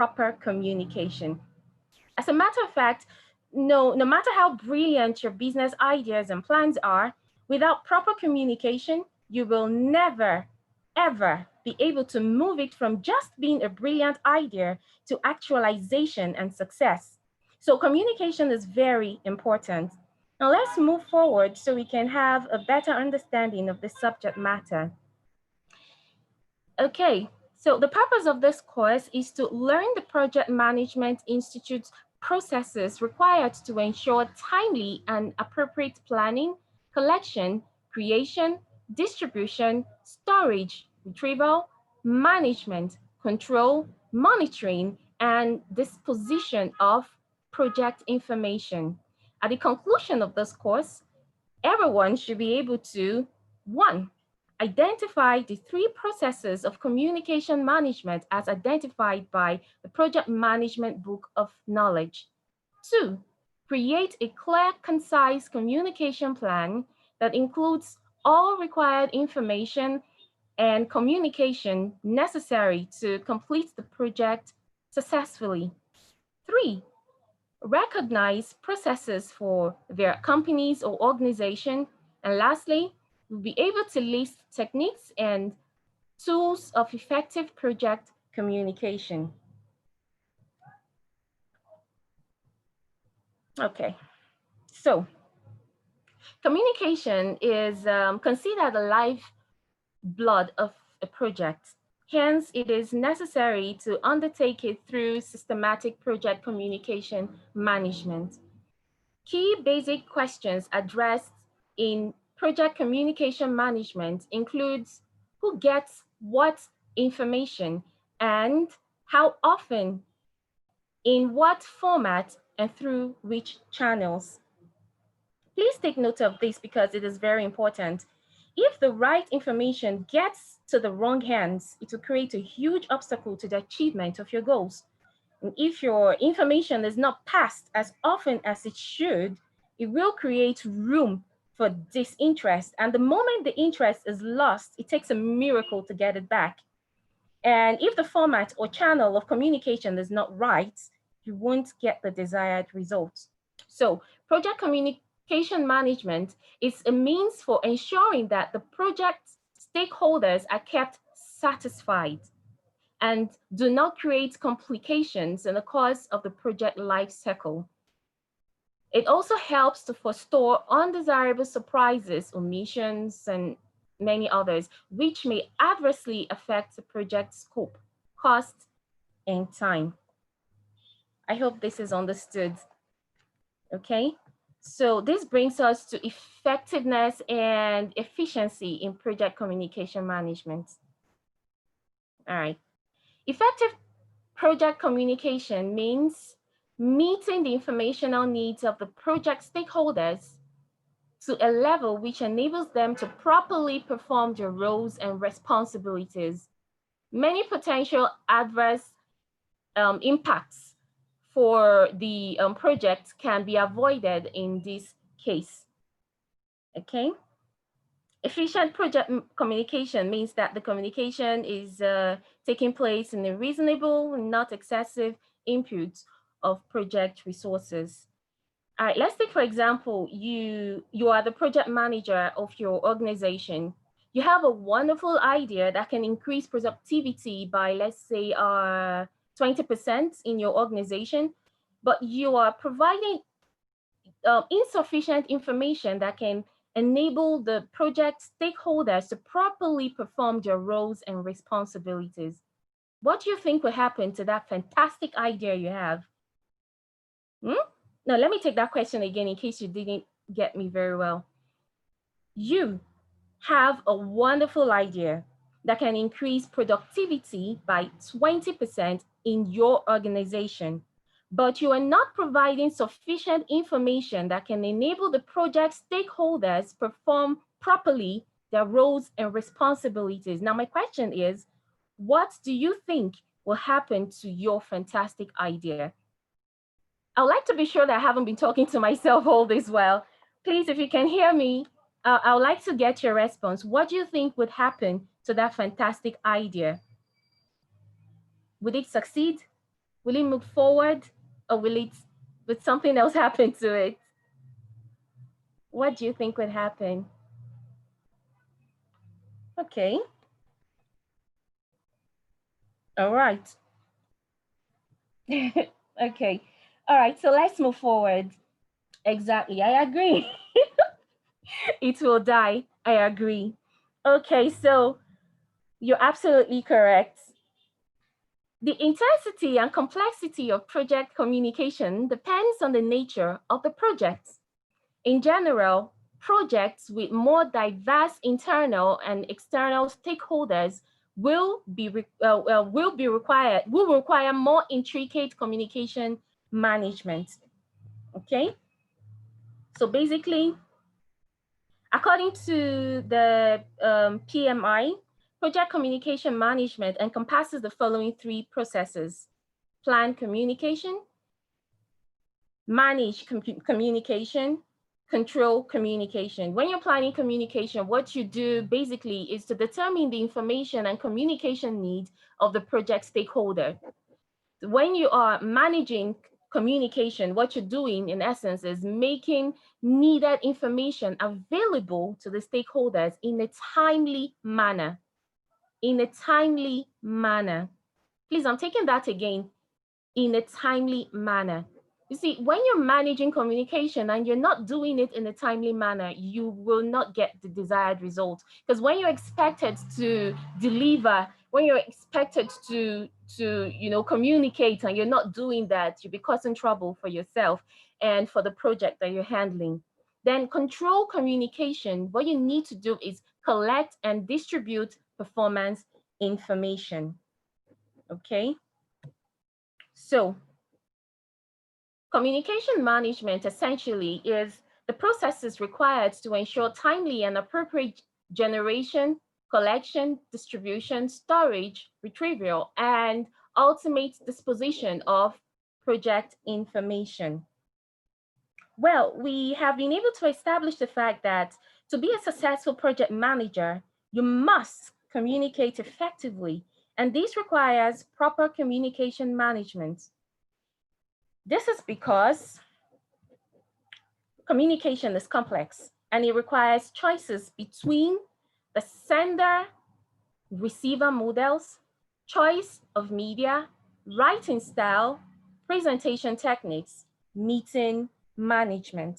proper communication. As a matter of fact, no matter how brilliant your business ideas and plans are, without proper communication, you will never, ever be able to move it from just being a brilliant idea to actualization and success. So communication is very important. Now let's move forward so we can have a better understanding of the subject matter. Okay, so the purpose of this course is to learn the Project Management Institute's processes required to ensure timely and appropriate planning, collection, creation, distribution, storage, retrieval, management, control, monitoring, and disposition of project information. At the conclusion of this course, everyone should be able to, 1, identify the 3 processes of communication management as identified by the Project Management Book of Knowledge. 2, create a clear, concise communication plan that includes all required information and communication necessary to complete the project successfully. 3, recognize processes for their companies or organization. And lastly, we'll be able to list techniques and tools of effective project communication. Okay, so communication is considered the lifeblood of a project. Hence, it is necessary to undertake it through systematic project communication management. Key basic questions addressed in project communication management includes who gets what information and how often, in what format, and through which channels. Please take note of this because it is very important. If the right information gets to the wrong hands, it will create a huge obstacle to the achievement of your goals. And if your information is not passed as often as it should, it will create room for disinterest. And the moment the interest is lost, it takes a miracle to get it back. And if the format or channel of communication is not right, you won't get the desired results. So project communication management is a means for ensuring that the project stakeholders are kept satisfied and do not create complications in the course of the project life cycle. It also helps to forestall undesirable surprises, omissions, and many others, which may adversely affect the project scope, cost, and time. I hope this is understood. Okay, so this brings us to effectiveness and efficiency in project communication management. All right. Effective project communication means meeting the informational needs of the project stakeholders to a level which enables them to properly perform their roles and responsibilities. Many potential adverse impacts for the project can be avoided in this case. Okay. Efficient project communication means that the communication is taking place in a reasonable, not excessive input of project resources. All right, let's take, for example, you are the project manager of your organization. You have a wonderful idea that can increase productivity by, let's say, 20% in your organization, but you are providing insufficient information that can enable the project stakeholders to properly perform their roles and responsibilities. What do you think will happen to that fantastic idea you have? Now, let me take that question again in case you didn't get me very well. You have a wonderful idea that can increase productivity by 20% in your organization, but you are not providing sufficient information that can enable the project stakeholders perform properly their roles and responsibilities. Now, my question is, what do you think will happen to your fantastic idea? I would like to be sure that I haven't been talking to myself all this while. Please, if you can hear me, I would like to get your response. What do you think would happen to that fantastic idea? Would it succeed? Will it move forward, or will something else happen to it? What do you think would happen? Okay. All right. Okay. All right. So let's move forward. Exactly. I agree. It will die. I agree. Okay. So you're absolutely correct. The intensity and complexity of project communication depends on the nature of the project. In general, projects with more diverse internal and external stakeholders will require more intricate communication management. Okay, so basically, according to the PMI, project communication management encompasses the following three processes: plan communication, manage communication, control communication. When you're planning communication, what you do basically is to determine the information and communication needs of the project stakeholder. When you are managing communication, what you're doing in essence is making needed information available to the stakeholders in a timely manner. In a timely manner. Please, I'm taking that again. In a timely manner. You see, when you're managing communication and you're not doing it in a timely manner, you will not get the desired result. Because when you're expected to deliver, when you're expected to communicate and you're not doing that, you'll be causing trouble for yourself and for the project that you're handling. Then control communication. What you need to do is collect and distribute performance information. Okay. So communication management essentially is the processes required to ensure timely and appropriate generation, collection, distribution, storage, retrieval, and ultimate disposition of project information. Well, we have been able to establish the fact that to be a successful project manager, you must communicate effectively, and this requires proper communication management. This is because communication is complex and it requires choices between the sender receiver models, choice of media, writing style, presentation techniques, meeting management.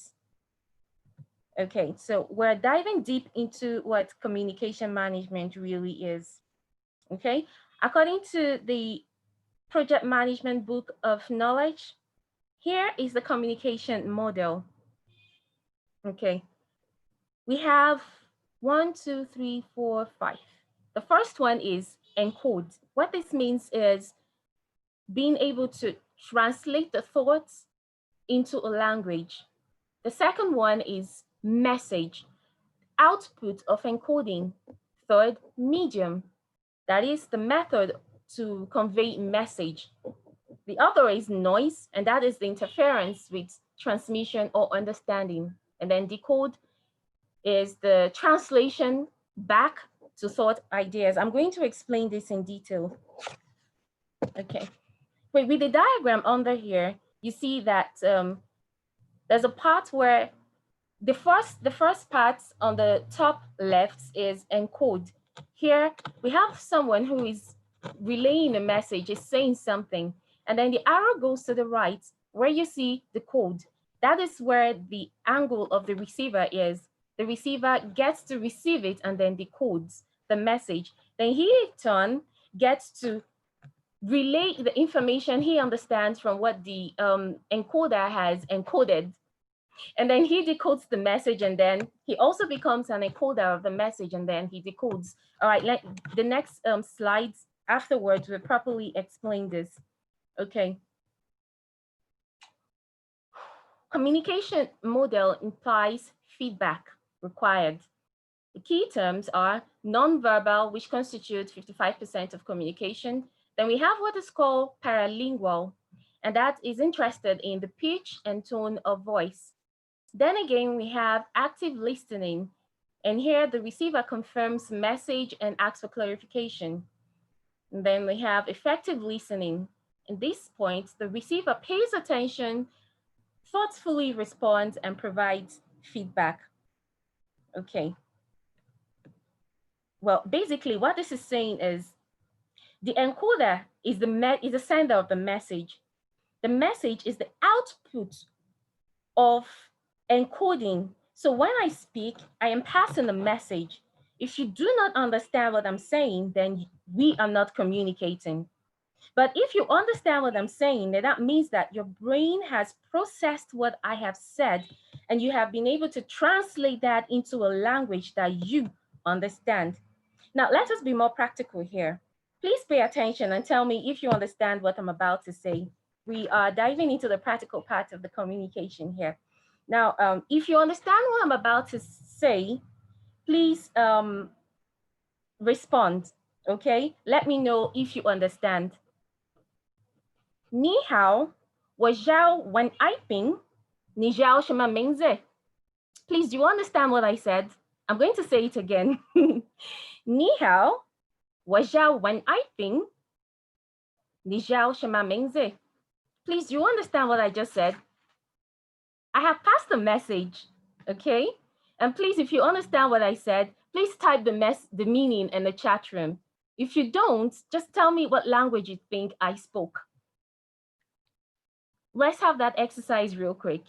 Okay, so we're diving deep into what communication management really is. Okay, according to the project management book of knowledge, here is the communication model. Okay, we have 1, 2, 3, 4, 5. The first one is encode. What this means is being able to translate the thoughts into a language. The second one is message, output of encoding. Third, medium, that is the method to convey message. The other is noise, and that is the interference with transmission or understanding. And then decode is the translation back to thought ideas. I'm going to explain this in detail. Okay. Wait, with the diagram under here, you see that there's a part where the first part on the top left is encode. Here we have someone who is relaying a message, is saying something, and then the arrow goes to the right where you see the code. That is where the angle of the receiver is. The receiver gets to receive it and then decodes the message. Then he in turn gets to relay the information he understands from what the encoder has encoded. And then he decodes the message, and then he also becomes an encoder of the message, and then he decodes. All right, the next slides afterwards will properly explain this. Okay. Communication model implies feedback required. The key terms are nonverbal, which constitutes 55% of communication. Then we have what is called paralingual, and that is interested in the pitch and tone of voice. Then again, we have active listening, and here the receiver confirms message and asks for clarification. And then we have effective listening, In this point, the receiver pays attention, thoughtfully responds, and provides feedback. Okay. Well, basically, what this is saying is the encoder is the sender of the message. The message is the output of encoding. So when I speak, I am passing a message. If you do not understand what I'm saying, then we are not communicating. But if you understand what I'm saying, then that means that your brain has processed what I have said, and you have been able to translate that into a language that you understand. Now, let us be more practical here. Please pay attention and tell me if you understand what I'm about to say. We are diving into the practical part of the communication here. Now, if you understand what I'm about to say, please respond, okay? Let me know if you understand. 你好，我叫文爱萍，你叫什么名字? Please, do you understand what I said? I'm going to say it again. 你好，我叫文爱萍，你叫什么名字? Please, do you understand what I just said? I have passed the message, okay? And please, if you understand what I said, please type the meaning in the chat room. If you don't, just tell me what language you think I spoke. Let's have that exercise real quick.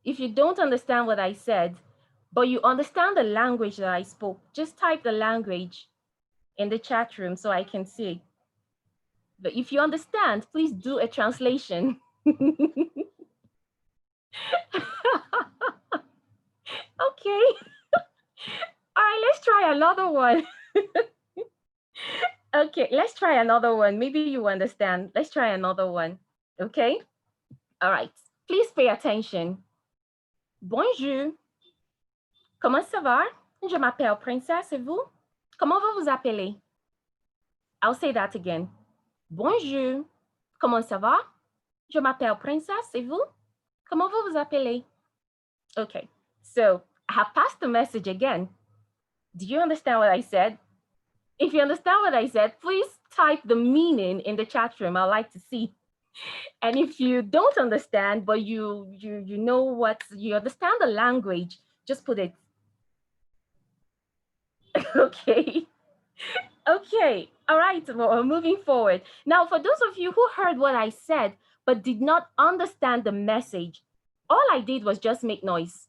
If you don't understand what I said, but you understand the language that I spoke, just type the language in the chat room so I can see. But if you understand, please do a translation. Okay. All right, let's try another one. Okay, let's try another one. Maybe you understand. Let's try another one. Okay. All right. Please pay attention. Bonjour. Comment ça va? Je m'appelle Princesse, et vous? Comment vous vous appelez? I'll say that again. Bonjour. Comment ça va? Je m'appelle Princesse, et vous? Comment vous vous appelez? Okay, so I have passed the message again. Do you understand what I said? If you understand what I said, please type the meaning in the chat room. I'd like to see. And if you don't understand, but you know what, you understand the language, just put it. Okay. Okay. All right. Well, we're moving forward. Now, for those of you who heard what I said, but did not understand the message, all I did was just make noise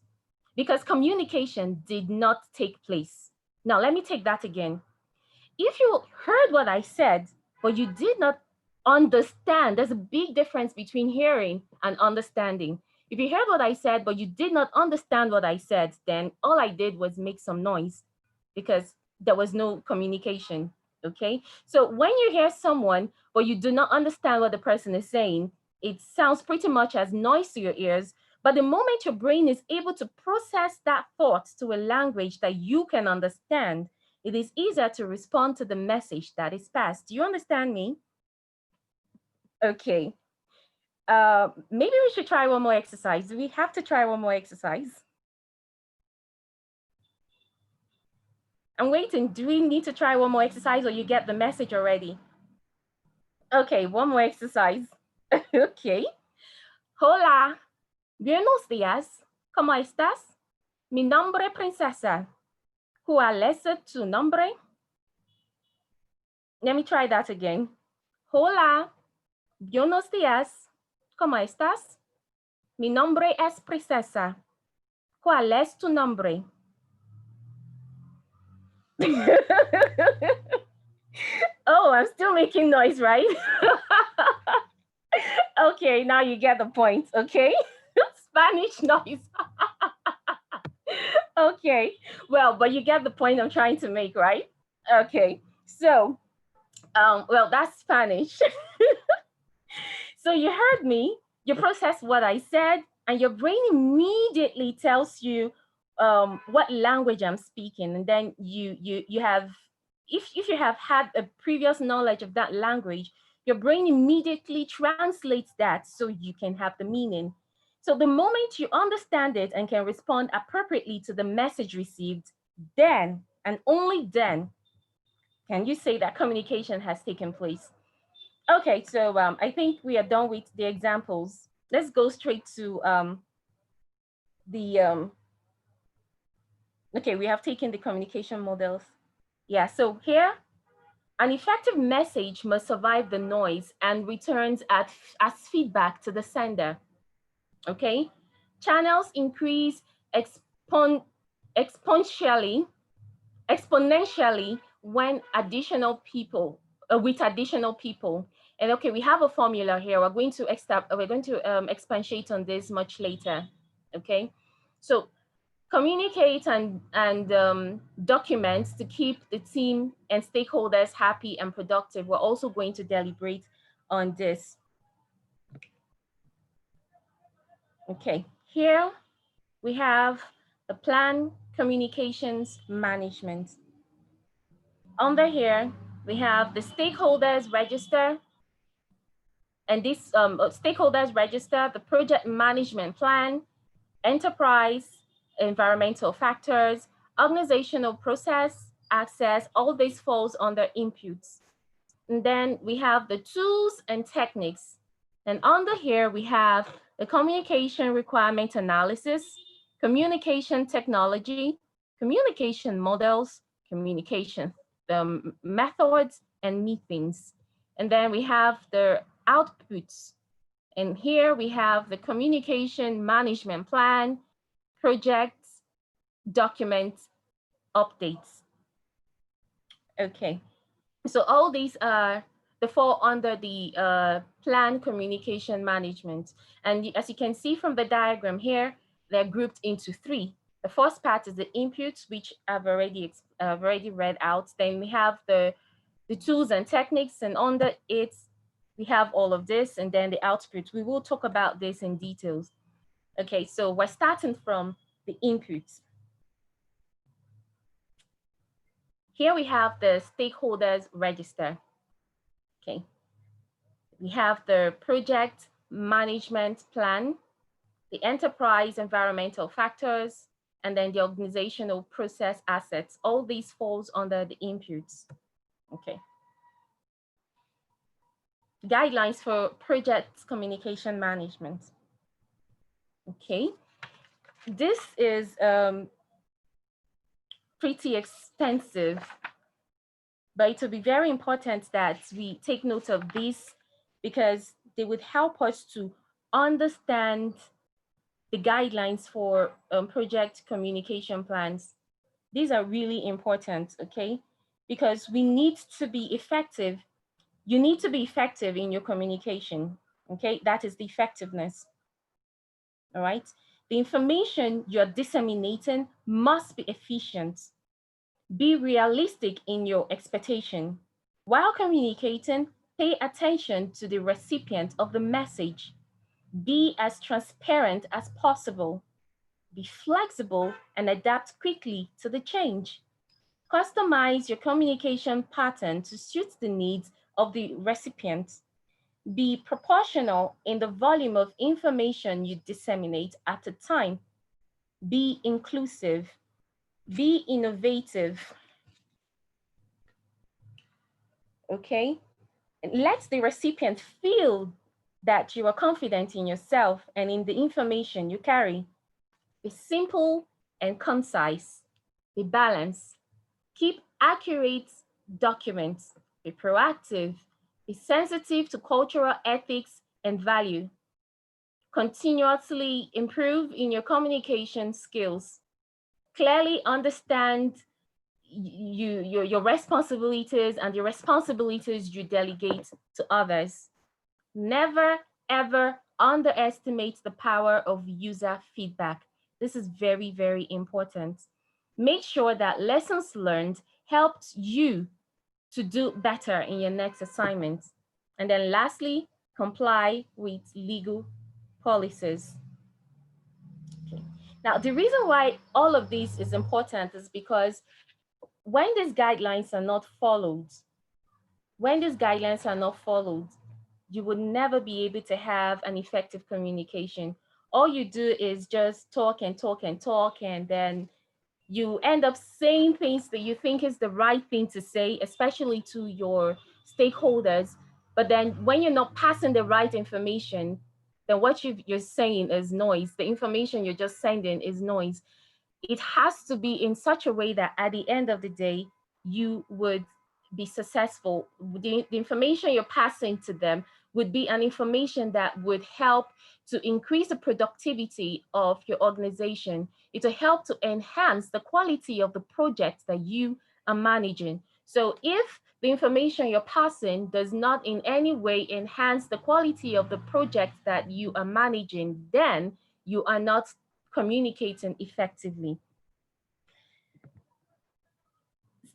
because communication did not take place. Now, let me take that again. If you heard what I said, but you did not understand, there's a big difference between hearing and understanding. If you heard what I said, but you did not understand what I said, then all I did was make some noise because there was no communication, okay? So when you hear someone, but you do not understand what the person is saying, it sounds pretty much as noise to your ears, but the moment your brain is able to process that thought to a language that you can understand, it is easier to respond to the message that is passed. Do you understand me? Okay. Maybe we should try one more exercise. Do we have to try one more exercise? I'm waiting. Do we need to try one more exercise or you get the message already? Okay, one more exercise. Okay. Hola. Buenos días. ¿Cómo estás? Mi nombre es Princesa. ¿Cuál es tu nombre? Let me try that again. Hola. Buenos días. ¿Cómo estás? Mi nombre es Princesa. ¿Cuál es tu nombre? Oh, I'm still making noise, right? Okay, now you get the point, okay? Spanish noise. Okay, well, but you get the point I'm trying to make, right? Okay, so, well, that's Spanish. So you heard me, you processed what I said, and your brain immediately tells you what language I'm speaking, and then you have, if you have had a previous knowledge of that language, your brain immediately translates that so you can have the meaning. So the moment you understand it and can respond appropriately to the message received, then and only then Can you say that communication has taken place? Okay, so I think we are done with the examples. Let's go straight to the okay, we have taken the communication models. Yeah, so here, an effective message must survive the noise and returns as feedback to the sender. Okay, channels increase exponentially exponentially when additional people with additional people. And okay, we have a formula here. We're going to expatiate on this much later. Okay, so communicate and document to keep the team and stakeholders happy and productive. We're also going to deliberate on this. Okay, here we have the plan communications management. Under here, we have the stakeholders register, and this stakeholders register, the project management plan, enterprise, environmental factors, organizational process, access, all this falls under inputs. And then we have the tools and techniques. And under here, we have the communication requirement analysis, communication technology, communication models, communication methods, and meetings. And then we have the outputs. And here we have the communication management plan, projects, documents, updates. Okay. So all these are they fall under the plan communication management. And as you can see from the diagram here, they're grouped into three. The first part is the inputs, which I've already read out. Then we have the tools and techniques, and under it, we have all of this, and then the outputs. We will talk about this in details. Okay, so we're starting from the inputs. Here we have the stakeholders register. Okay, we have the project management plan, the enterprise environmental factors, and then the organizational process assets. All these falls under the inputs. Okay. Guidelines for project communication management. Okay. This is pretty extensive, but it will be very important that we take note of this because they would help us to understand the guidelines for project communication plans. These are really important, okay? Because we need to be effective. You need to be effective in your communication, okay? That is the effectiveness, all right? The information you're disseminating must be efficient. Be realistic in your expectation. While communicating, pay attention to the recipient of the message. Be as transparent as possible. Be flexible and adapt quickly to the change. Customize your communication pattern to suit the needs of the recipient. Be proportional in the volume of information you disseminate at a time. Be inclusive. Be innovative. Okay? Let the recipient feel that you are confident in yourself and in the information you carry. Be simple and concise. Be balanced. Keep accurate documents. Be proactive. Be sensitive to cultural ethics and value. Continuously improve in your communication skills. Clearly understand your responsibilities and the responsibilities you delegate to others. Never, ever underestimate the power of user feedback. This is very, very important. Make sure that lessons learned helped you to do better in your next assignment. And then lastly, comply with legal policies. Okay. Now, the reason why all of this is important is because when these guidelines are not followed, you would never be able to have an effective communication. All you do is just talk and talk and talk, and then You end up saying things that you think is the right thing to say, especially to your stakeholders. But then when you're not passing the right information, then what you're saying is noise. The information you're just sending is noise. It has to be in such a way that at the end of the day, you would be successful. The information you're passing to them would be an information that would help to increase the productivity of your organization. It will help to enhance the quality of the project that you are managing. So if the information you're passing does not in any way enhance the quality of the project that you are managing, then you are not communicating effectively.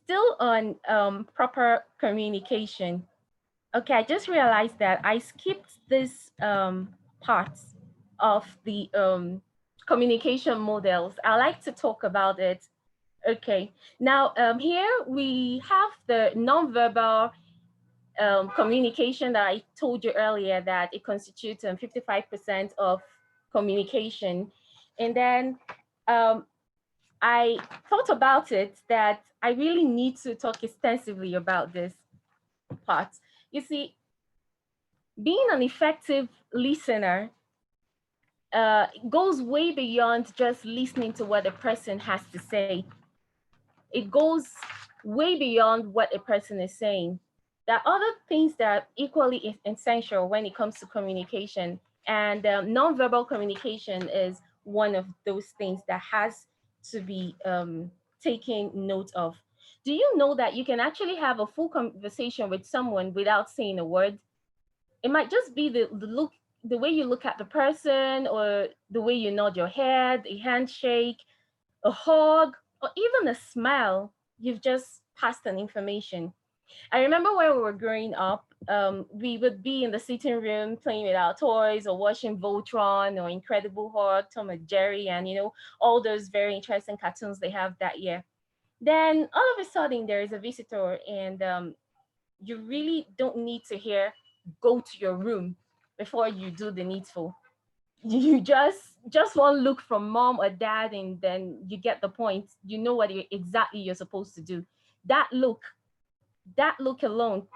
Still on proper communication. Okay, I just realized that I skipped this part of the communication models. I like to talk about it. Okay, now here we have the nonverbal communication that I told you earlier, that it constitutes 55% of communication. And then um, I thought about it that I really need to talk extensively about this part. You see, being an effective listener goes way beyond just listening to what a person has to say. It goes way beyond what a person is saying. There are other things that are equally essential when it comes to communication, and nonverbal communication is one of those things that has to be taken note of. Do you know that you can actually have a full conversation with someone without saying a word? It might just be the look, the way you look at the person, or the way you nod your head, a handshake, a hug, or even a smile. You've just passed an information. I remember when we were growing up, we would be in the sitting room playing with our toys or watching Voltron or Incredible Hulk, Tom and Jerry, and all those very interesting cartoons they have that year. Then all of a sudden there is a visitor, and you really don't need to hear "go to your room" before you do the needful. You just one look from mom or dad, and then you get the point. You know what exactly you're supposed to do. that look that look alone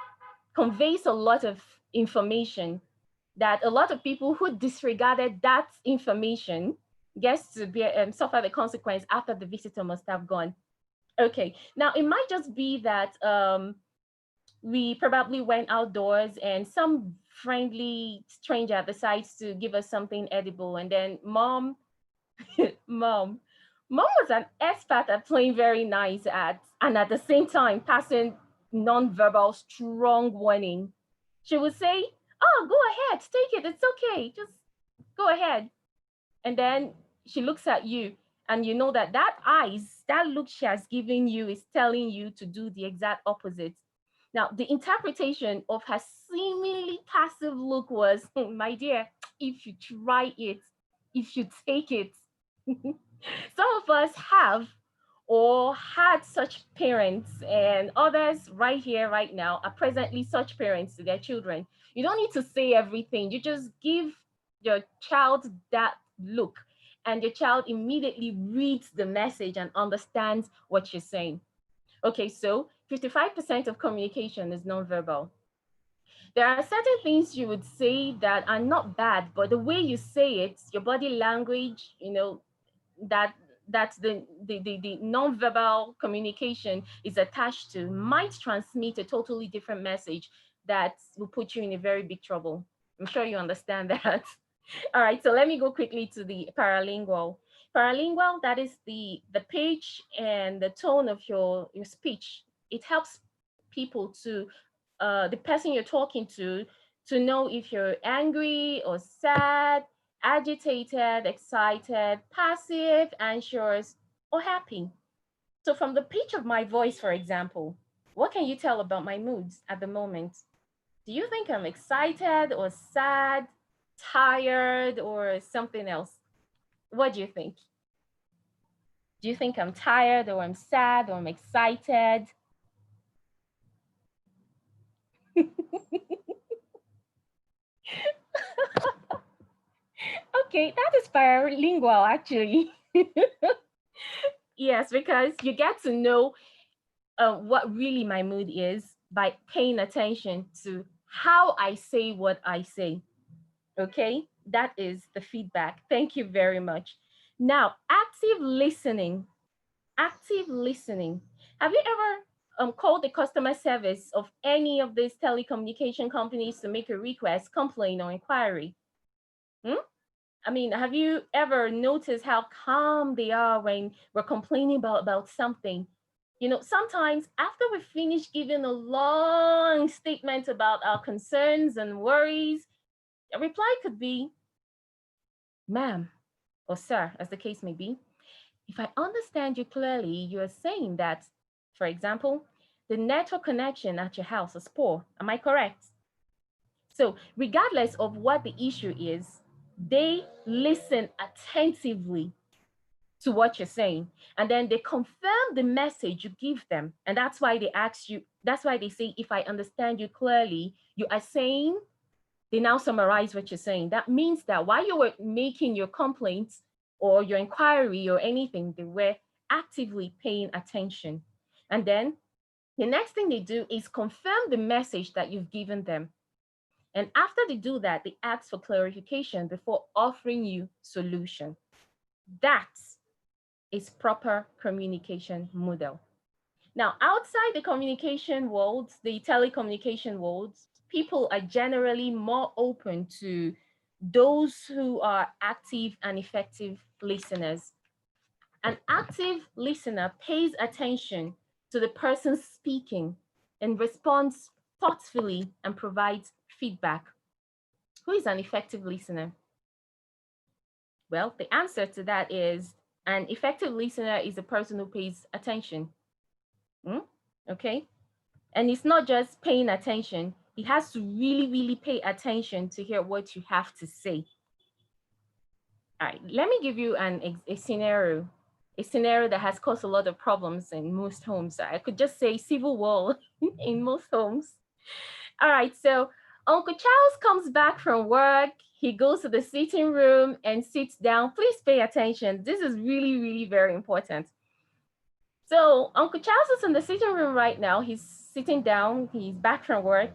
conveys a lot of information, that a lot of people who disregarded that information gets to be suffer the consequence after the visitor must have gone. Okay, now it might just be that we probably went outdoors and some friendly stranger decides to give us something edible, and then mom mom was an expert at playing very nice at, and at the same time passing non-verbal strong warning. She would say, "Oh, go ahead, take it, it's okay, just go ahead." And then she looks at you, and you know that that look she has given you is telling you to do the exact opposite. Now the interpretation of her seemingly passive look was, "My dear, if you try it, if you take it." Some of us have or had such parents, and others right here, right now, are presently such parents to their children. You don't need to say everything, you just give your child that look, and your child immediately reads the message and understands what you're saying. Okay, so 55% of communication is nonverbal. There are certain things you would say that are not bad, but the way you say it, your body language, that the non-verbal communication is attached to, might transmit a totally different message that will put you in a very big trouble. I'm sure you understand that. All right, so let me go quickly to the paralingual. Paralingual, that is the pitch and the tone of your speech. It helps people to the person you're talking to know if you're angry or sad, agitated, excited, passive, anxious, or happy. So from the pitch of my voice, for example, what can you tell about my moods at the moment? Do you think I'm excited or sad, tired, or something else? What do you think? Do you think I'm tired, or I'm sad, or I'm excited? Okay, that is bilingual actually. Yes, because you get to know what really my mood is by paying attention to how I say what I say. Okay, that is the feedback. Thank you very much. Now, active listening. Active listening. Have you ever called the customer service of any of these telecommunication companies to make a request, complaint, or inquiry? Hmm? I mean, have you ever noticed how calm they are when we're complaining about something? You know, sometimes after we finish giving a long statement about our concerns and worries, a reply could be, ma'am, or sir, as the case may be, if I understand you clearly, you are saying that, for example, the network connection at your house is poor. Am I correct? So, regardless of what the issue is, they listen attentively to what you're saying. And then they confirm the message you give them. And that's why they ask you, that's why they say, if I understand you clearly, you are saying, they now summarize what you're saying. That means that while you were making your complaints or your inquiry or anything, they were actively paying attention. And then the next thing they do is confirm the message that you've given them. And after they do that, they ask for clarification before offering you solution. That is proper communication model. Now, outside the communication world, the telecommunication world, people are generally more open to those who are active and effective listeners. An active listener pays attention to the person speaking and responds thoughtfully and provides feedback. Who is an effective listener? Well, the answer to that is an effective listener is a person who pays attention. Hmm? Okay. And it's not just paying attention, he has to really, really pay attention to hear what you have to say. All right, let me give you a scenario that has caused a lot of problems in most homes. I could just say civil war in most homes. All right, so Uncle Charles comes back from work. He goes to the sitting room and sits down. Please pay attention. This is really, really very important. So Uncle Charles is in the sitting room right now. He's sitting down. He's back from work.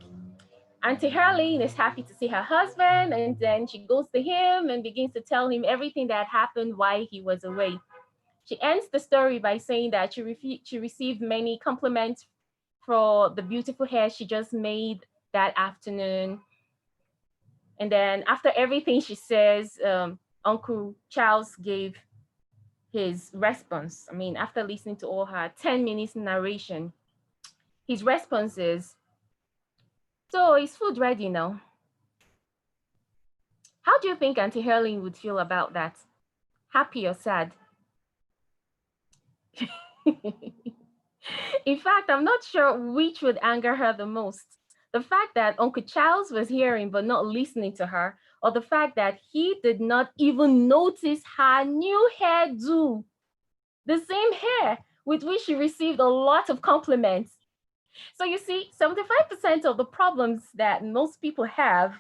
Auntie Harleen is happy to see her husband, and then she goes to him and begins to tell him everything that happened while he was away. She ends the story by saying that she received many compliments for the beautiful hair she just made that afternoon. And then after everything she says, Uncle Charles gave his response. I mean, after listening to all her 10 minutes narration, his response is, so is food ready now? How do you think Auntie Helen would feel about that? Happy or sad? In fact, I'm not sure which would anger her the most. The fact that Uncle Charles was hearing but not listening to her, or the fact that he did not even notice her new hairdo, the same hair with which she received a lot of compliments. So you see, 75% of the problems that most people have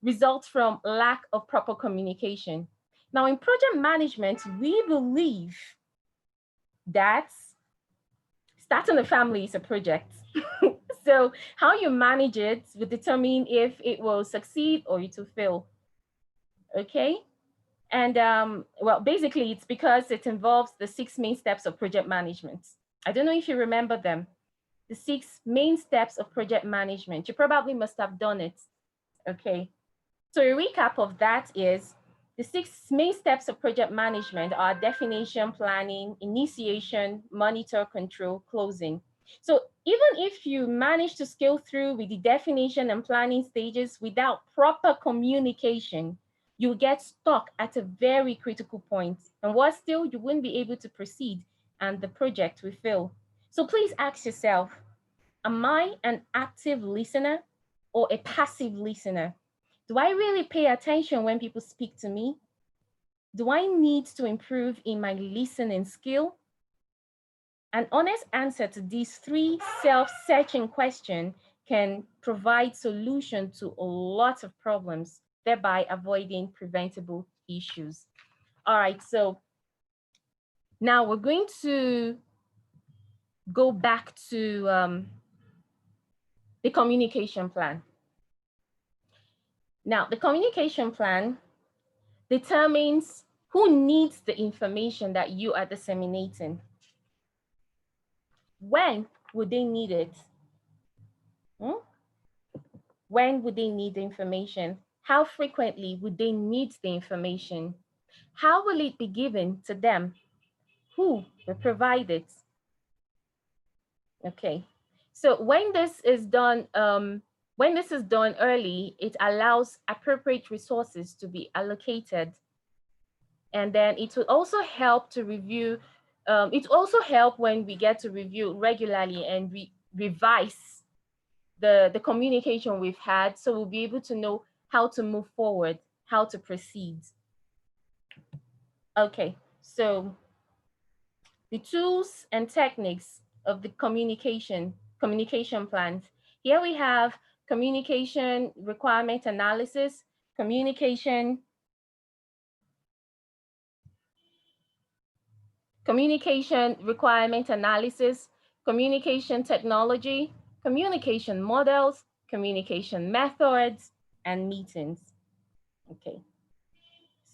result from lack of proper communication. Now, in project management, we believe that starting a family is a project. So how you manage it will determine if it will succeed or it will fail. Okay? And well, basically, it's because it involves the 6 main steps of project management. I don't know if you remember them. The 6 main steps of project management. You probably must have done it. Okay. So a recap of that is the 6 main steps of project management are definition, planning, initiation, monitor, control, closing. So even if you manage to scale through with the definition and planning stages without proper communication, you'll get stuck at a very critical point. And what still, you wouldn't be able to proceed and the project will fail. So please ask yourself, am I an active listener or a passive listener? Do I really pay attention when people speak to me? Do I need to improve in my listening skill? An honest answer to these 3 self-searching questions can provide solution to a lot of problems, thereby avoiding preventable issues. All right, so Now we're going to go back to the communication plan. Now, the communication plan determines who needs the information that you are disseminating. When would they need it? Hmm? When would they need the information? How frequently would they need the information? How will it be given to them? Who will provide it? Okay. So when this is done early, it allows appropriate resources to be allocated. And then it will also help to review, it also help when we get to review regularly and revise the communication we've had, so we'll be able to know how to move forward, how to proceed. Okay, so the tools and techniques of the communication plans. Here we have communication requirement analysis, communication requirement analysis, communication technology, communication models, communication methods, and meetings. Okay.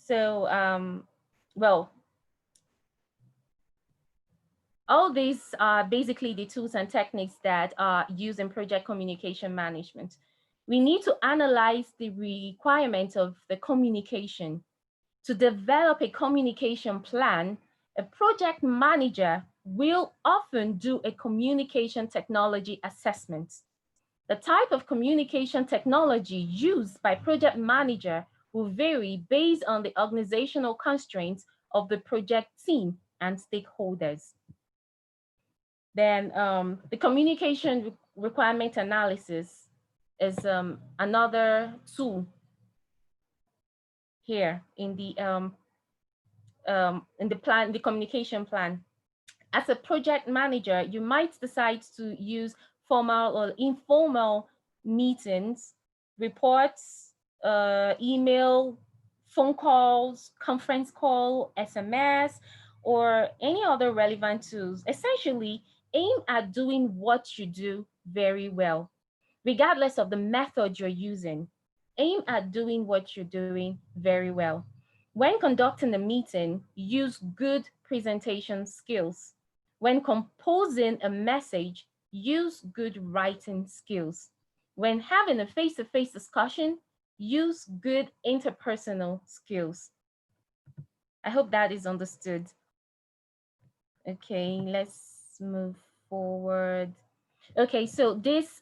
So, well, all these are basically the tools and techniques that are used in project communication management. We need to analyze the requirements of the communication. To develop a communication plan, a project manager will often do a communication technology assessment. The type of communication technology used by project manager will vary based on the organizational constraints of the project team and stakeholders. Then the communication requirement analysis is another tool here in the plan, the communication plan. As a project manager, you might decide to use formal or informal meetings, reports, email, phone calls, conference call, SMS, or any other relevant tools. Essentially, aim at doing what you do very well, regardless of the method you're using. Aim at doing what you're doing very well. When conducting a meeting, use good presentation skills. When composing a message, use good writing skills. When having a face-to-face discussion, use good interpersonal skills. I hope that is understood. Okay, let's move forward. Okay, so this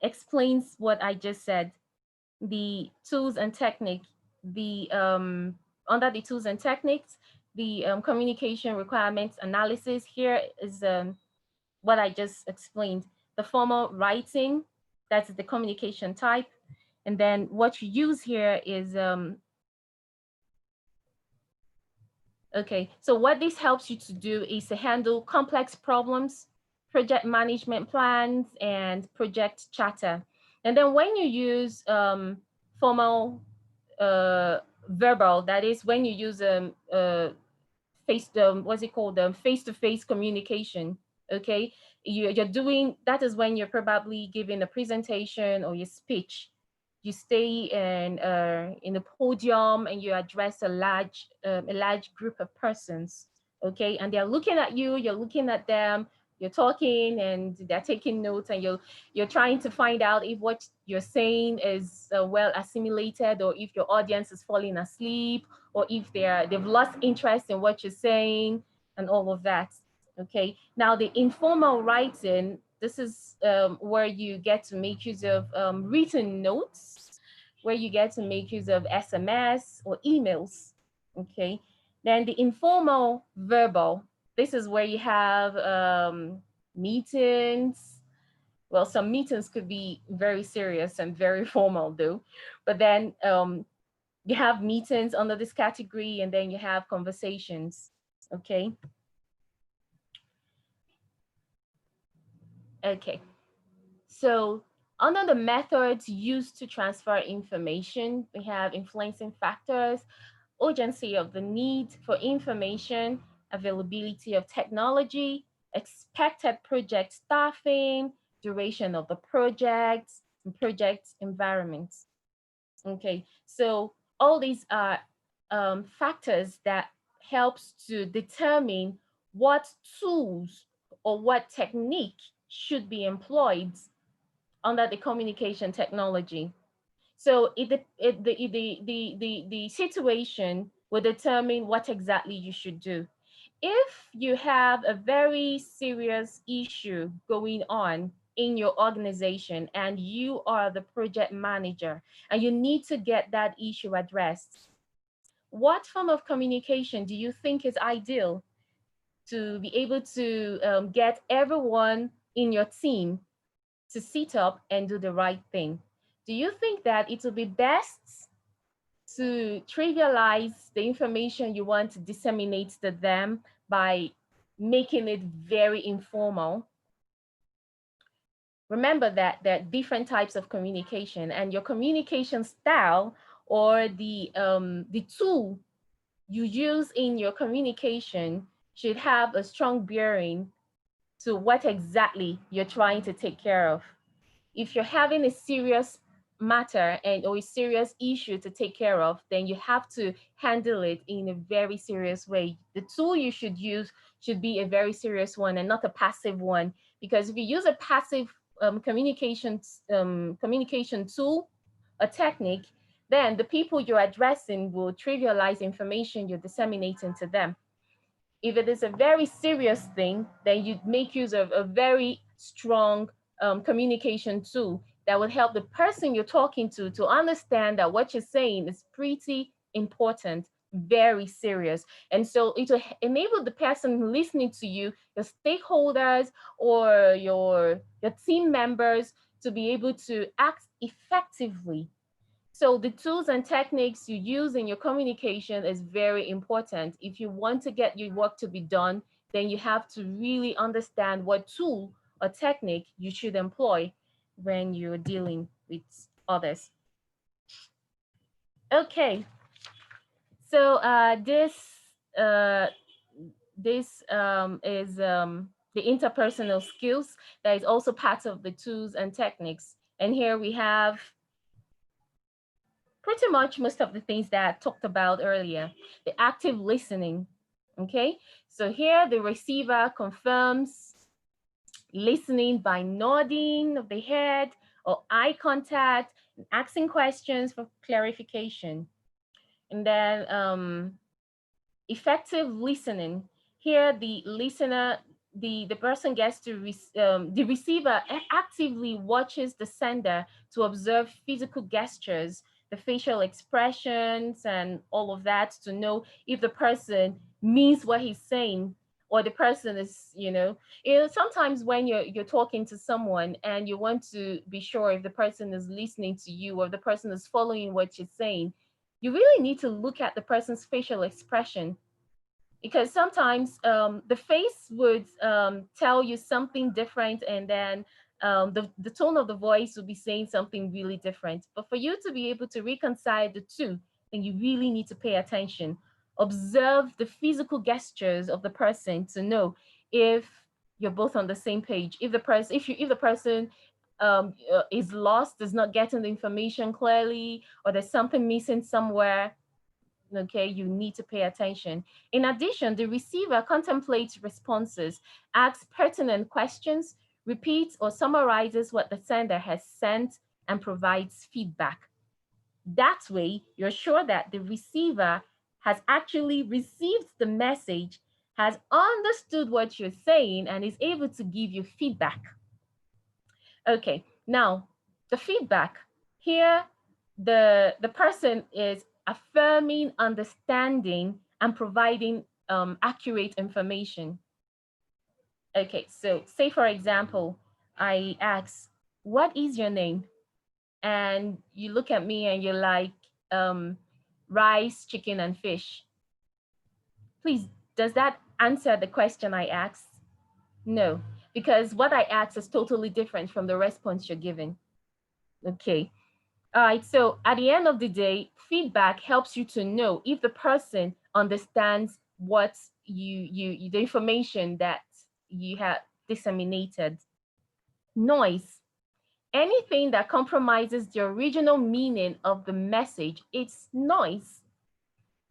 explains what I just said. The tools and technique, the under the tools and techniques, the communication requirements analysis here is what I just explained. The formal writing, that's the communication type. And then what you use here is, okay, so what this helps you to do is to handle complex problems, project management plans, and project charter. And then when you use formal verbal, that is when you use what's it called, face-to-face communication. Okay, you're doing that is when you're probably giving a presentation or your speech. You stay in a podium and you address a large group of persons. Okay, and they're looking at you, you're looking at them, you're talking and they're taking notes, and you're trying to find out if what you're saying is well assimilated, or if your audience is falling asleep, or if they've lost interest in what you're saying, and all of that. Okay, now the informal writing, this is where you get to make use of written notes, where you get to make use of SMS or emails. Okay, then the informal verbal, this is where you have meetings. Well, some meetings could be very serious and very formal though, but then you have meetings under this category, and then you have conversations. Okay. Okay. So under the methods used to transfer information, we have influencing factors, urgency of the need for information, availability of technology, expected project staffing, duration of the project, and project environments. Okay, so all these are factors that helps to determine what tools or what technique should be employed under the communication technology. So the situation will determine what exactly you should do. If you have a very serious issue going on in your organization and you are the project manager and you need to get that issue addressed, what form of communication do you think is ideal to be able to get everyone in your team to sit up and do the right thing? Do you think that it will be best to trivialize the information you want to disseminate to them by making it very informal? Remember that there are different types of communication, and your communication style or the tool you use in your communication should have a strong bearing to what exactly you're trying to take care of. If you're having a serious matter and or a serious issue to take care of, then you have to handle it in a very serious way. The tool you should use should be a very serious one and not a passive one. Because if you use a passive communication tool, a technique, then the people you're addressing will trivialize information you're disseminating to them. If it is a very serious thing, then you make use of a very strong communication tool that will help the person you're talking to understand that what you're saying is pretty important, very serious. And so it will enable the person listening to you, your stakeholders or your team members, to be able to act effectively. So the tools and techniques you use in your communication is very important. If you want to get your work to be done, then you have to really understand what tool or technique you should employ when you're dealing with others. Okay, so uh, this is the interpersonal skills that is also part of the tools and techniques. And here we have pretty much most of the things that I talked about earlier. The active listening, okay? So here the receiver confirms listening by nodding of the head or eye contact, and asking questions for clarification. And then effective listening. Here the listener, the person gets to, the receiver actively watches the sender to observe physical gestures, the facial expressions and all of that, to know if the person means what he's saying, or the person is, sometimes when you're talking to someone and you want to be sure if the person is listening to you or the person is following what you're saying, you really need to look at the person's facial expression, because sometimes the face would tell you something different, and then the tone of the voice will be saying something really different. But for you to be able to reconcile the two, then you really need to pay attention. Observe the physical gestures of the person to know if you're both on the same page. If the person is lost, is not getting the information clearly, or there's something missing somewhere, okay, you need to pay attention. In addition, the receiver contemplates responses, asks pertinent questions, repeats or summarizes what the sender has sent, and provides feedback. That way, you're sure that the receiver has actually received the message, has understood what you're saying, and is able to give you feedback. Okay, now the feedback. Here, the person is affirming, understanding, and providing accurate information. Okay, so say for example, I ask, what is your name? And you look at me and you're like, rice, chicken, and fish. Please, does that answer the question I asked? No, because what I asked is totally different from the response you're giving. Okay. All right, so at the end of the day, feedback helps you to know if the person understands what the information that you have disseminated. Noise. Anything that compromises the original meaning of the message, it's noise.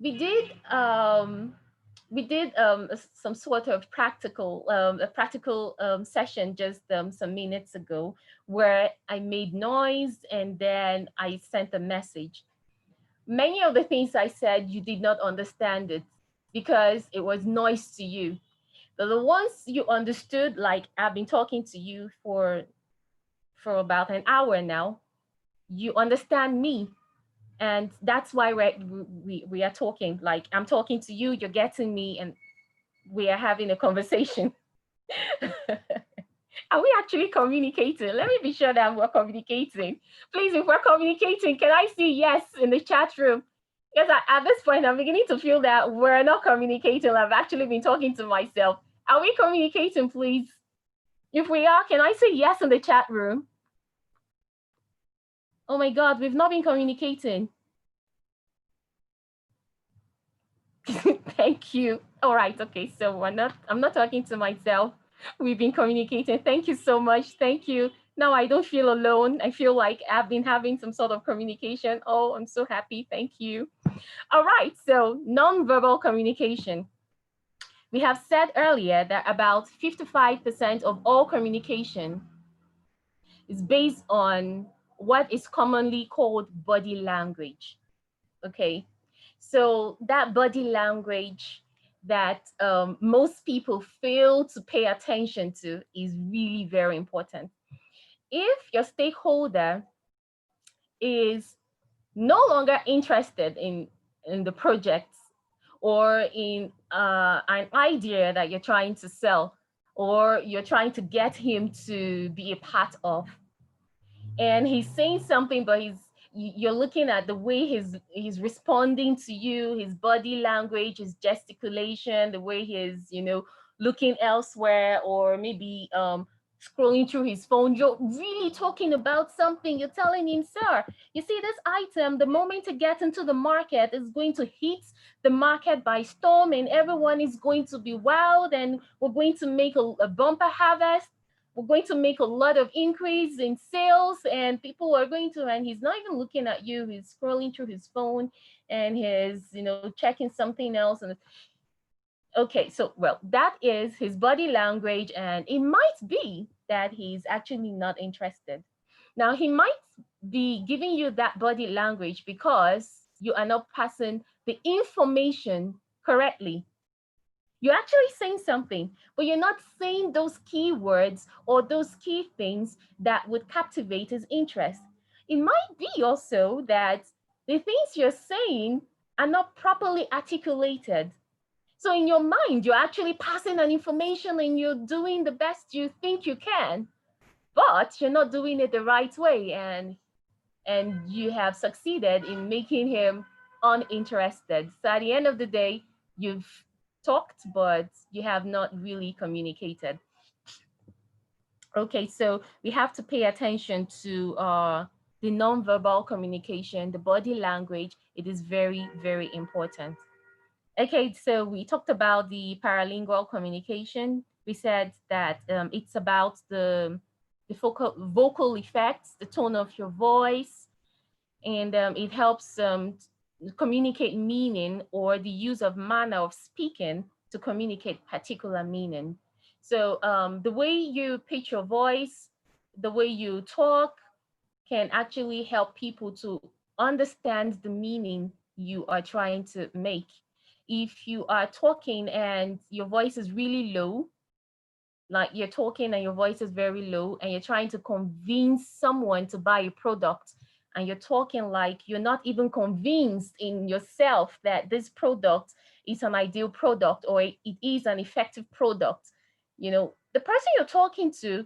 We did some sort of practical session just some minutes ago, where I made noise and then I sent a message. Many of the things I said, you did not understand it because it was noise to you. But the ones you understood, like I've been talking to you for about an hour now, you understand me, and that's why we are talking. Like I'm talking to you, you're getting me, and we are having a conversation. Are we actually communicating? Let me be sure that we're communicating. Please, if we're communicating, can I see yes in the chat room? Because at this point, I'm beginning to feel that we're not communicating. I've actually been talking to myself. Are we communicating, please? If we are, can I say yes in the chat room? Oh my God, we've not been communicating. Thank you. All right. Okay. So I'm not talking to myself. We've been communicating. Thank you so much. Thank you. Now I don't feel alone. I feel like I've been having some sort of communication. Oh, I'm so happy. Thank you. All right. So nonverbal communication. We have said earlier that about 55% of all communication is based on what is commonly called body language. Okay. So that body language that most people fail to pay attention to is really very important. If your stakeholder is no longer interested in the project or in an idea that you're trying to sell, or you're trying to get him to be a part of, and he's saying something, but you're looking at the way he's responding to you, his body language, his gesticulation, the way he's looking elsewhere, or maybe scrolling through his phone. You're really talking about something. You're telling him, sir, you see this item, the moment it gets into the market is going to hit the market by storm, and everyone is going to be wild, and we're going to make a bumper harvest. We're going to make a lot of increase in sales, and people are going to, and he's not even looking at you, he's scrolling through his phone, and he's checking something else. And okay, so well, that is his body language, and it might be that he's actually not interested. Now he might be giving you that body language because you are not passing the information correctly. You're actually saying something, but you're not saying those key words or those key things that would captivate his interest. It might be also that the things you're saying are not properly articulated. So in your mind, you're actually passing an information and you're doing the best you think you can, but you're not doing it the right way, and you have succeeded in making him uninterested. So at the end of the day, you've talked, but you have not really communicated. Okay, so we have to pay attention to the nonverbal communication, the body language. It is very, very important. Okay, so we talked about the paralingual communication. We said that it's about the vocal effects, the tone of your voice, and it helps communicate meaning, or the use of manner of speaking to communicate particular meaning. So the way you pitch your voice, the way you talk, can actually help people to understand the meaning you are trying to make. If you are talking and your voice is really low, like you're talking and your voice is very low, and you're trying to convince someone to buy a product, and you're talking like you're not even convinced in yourself that this product is an ideal product, or it is an effective product, the person you're talking to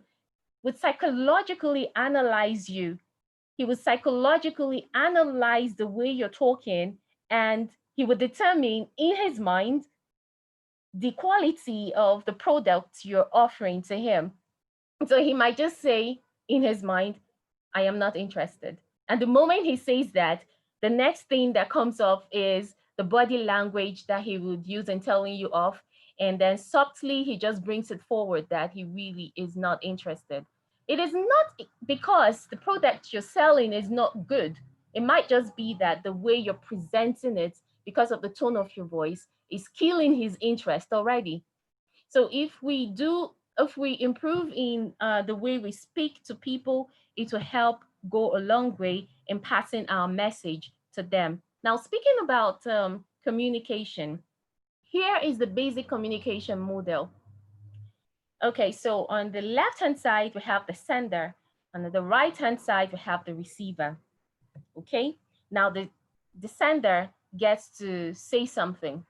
would psychologically analyze you. He would psychologically analyze the way you're talking, and he would determine in his mind the quality of the product you're offering to him. So he might just say in his mind, I am not interested. And the moment he says that, the next thing that comes up is the body language that he would use in telling you off, and then subtly he just brings it forward that he really is not interested. It is not because the product you're selling is not good. It might just be that the way you're presenting it, because of the tone of your voice, is killing his interest already. So if we improve in the way we speak to people, it will help go a long way in passing our message to them. Now, speaking about communication, here is the basic communication model. Okay, so on the left-hand side, we have the sender. On the right-hand side, we have the receiver. Okay, now the sender gets to say something.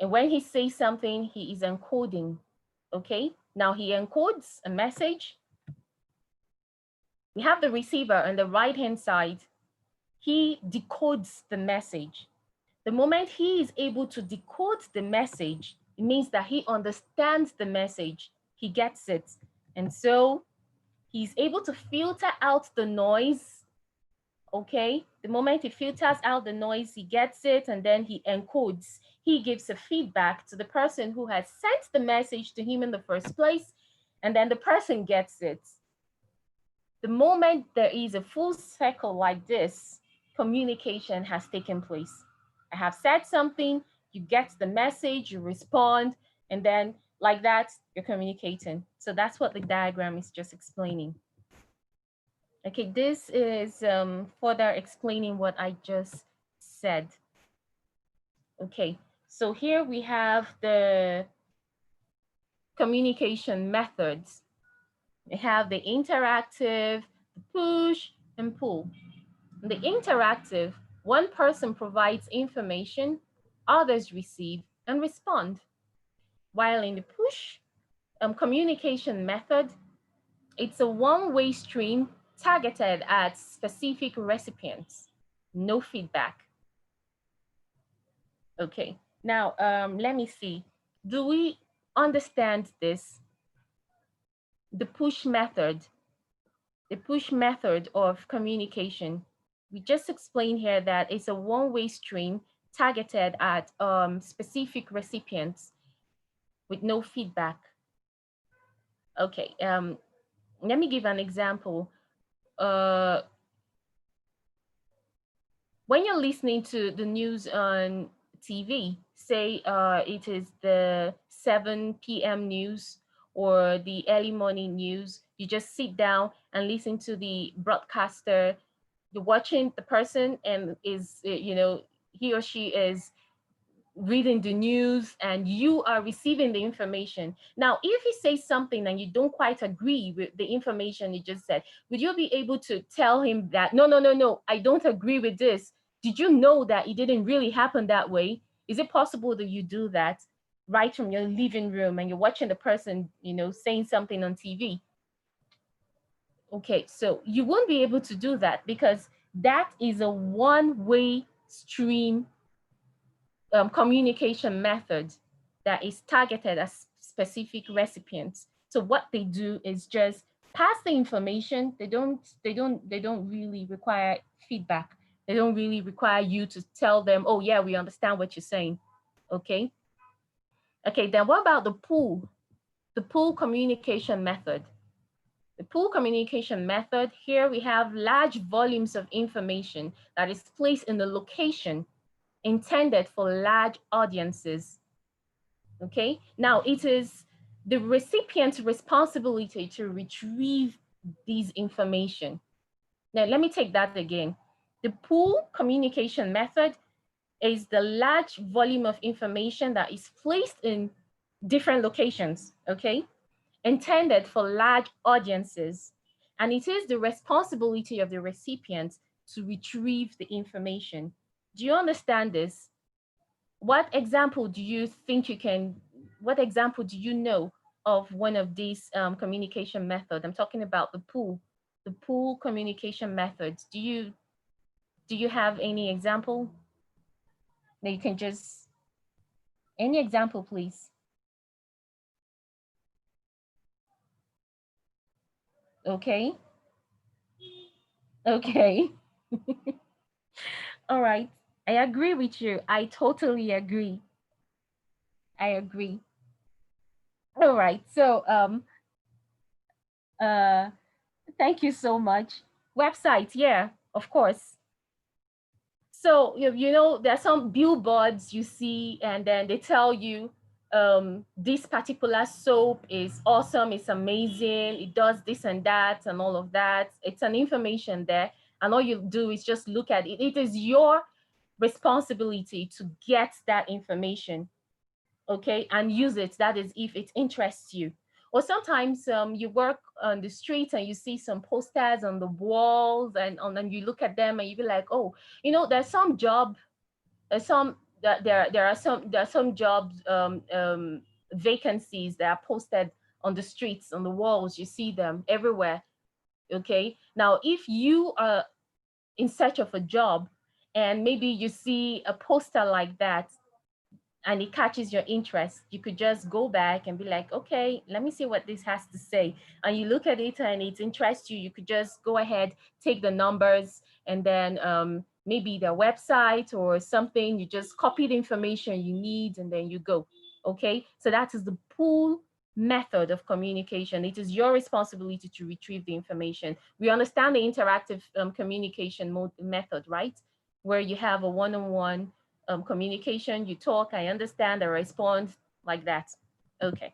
And when he says something, he is encoding. Okay, now he encodes a message. We have the receiver on the right-hand side. He decodes the message. The moment he is able to decode the message, it means that he understands the message. He gets it. And so he's able to filter out the noise. Okay, the moment he filters out the noise, he gets it, and then he encodes. He gives a feedback to the person who has sent the message to him in the first place, and then the person gets it. The moment there is a full circle like this, communication has taken place. I have said something, you get the message, you respond, and then like that, you're communicating. So that's what the diagram is just explaining. Okay, this is further explaining what I just said. Okay, so here we have the communication methods. We have the interactive, the push, and pull. In the interactive, one person provides information, others receive and respond. While in the push communication method, it's a one-way stream targeted at specific recipients, no feedback. Okay, now let me see. Do we understand this? The push method of communication. We just explained here that it's a one-way stream targeted at specific recipients with no feedback. Okay, let me give an example. When you're listening to the news on TV, say it is the 7 p.m. news or the early morning news, you just sit down and listen to the broadcaster. You're watching the person and is, he or she is reading the news and you are receiving the information. Now, if he says something and you don't quite agree with the information he just said, would you be able to tell him that, no, I don't agree with this? Did you know that it didn't really happen that way? Is it possible that you do that right from your living room and you're watching the person, saying something on TV? Okay, so you won't be able to do that because that is a one-way stream communication method that is targeted at specific recipients. So what they do is just pass the information. They don't really require feedback. They don't really require you to tell them, oh yeah, we understand what you're saying. Okay. Okay, then what about the pull? The pull communication method. The pull communication method, here we have large volumes of information that is placed in a location intended for large audiences. Okay, now it is the recipient's responsibility to retrieve these information. Now let me take that again. The pull communication method is the large volume of information that is placed in different locations, okay, intended for large audiences. And it is the responsibility of the recipient to retrieve the information. Do you understand this? What example do you know of one of these communication methods? I'm talking about the pull communication methods. Do you have any example that you can just, any example, please? Okay. Okay. All right. I agree with you. I totally agree. I agree. All right. So uh thank you so much. Website, yeah, of course. So you know, there's some billboards you see, and then they tell you this particular soap is awesome, it's amazing, it does this and that and all of that. It's an information there, and all you do is just look at it. It is your responsibility to get that information, okay, and use it. That is if it interests you. Or sometimes you work on the street and you see some posters on the walls, and you look at them and you be like, oh, you know, there's some job, there's some there are some jobs, vacancies that are posted on the streets, on the walls. You see them everywhere. Okay, now if you are in search of a job and maybe you see a poster like that and it catches your interest, you could just go back and be like, okay, let me see what this has to say. And you look at it and it interests you, you could just go ahead, take the numbers, and then maybe their website or something, you just copy the information you need and then you go. Okay, so that is the pull method of communication. It is your responsibility to retrieve the information. We understand the interactive communication method, right? Where you have a one-on-one communication, you talk, I understand, I respond, like that. Okay.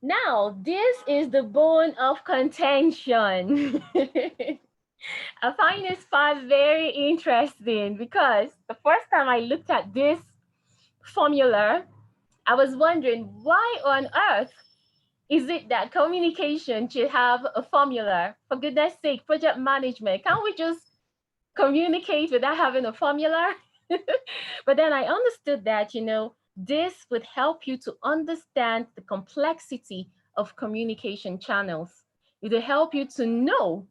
Now, this is the bone of contention. I find this part very interesting because the first time I looked at this formula, I was wondering, why on earth is it that communication should have a formula? For goodness sake, project management, can't we just communicate without having a formula? But then I understood that, you know, this would help you to understand the complexity of communication channels. It will help you to know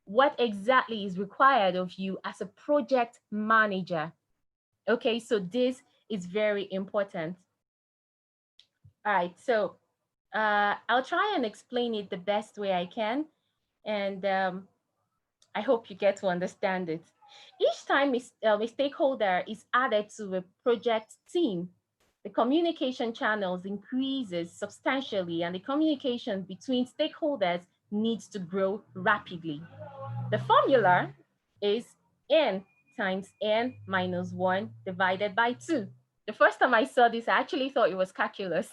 what exactly is required of you as a project manager. Okay, so this is very important. All right, so I'll try and explain it the best way I can, and I hope you get to understand it. Each time a stakeholder is added to a project team, the communication channels increases substantially and the communication between stakeholders needs to grow rapidly. The formula is n times n minus 1 divided by 2. The first time I saw this, I actually thought it was calculus.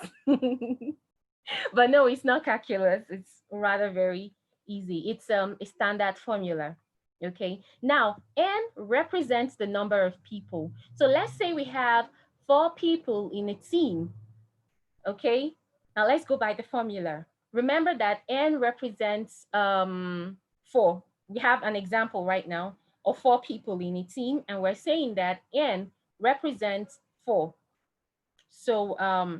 But no, it's not calculus. It's rather very easy. It's a standard formula. Okay. Now, n represents the number of people. So let's say we have 4 people in a team. Okay. Now let's go by the formula. Remember that n represents 4. We have an example right now of 4 people in a team, and we're saying that n represents 4. So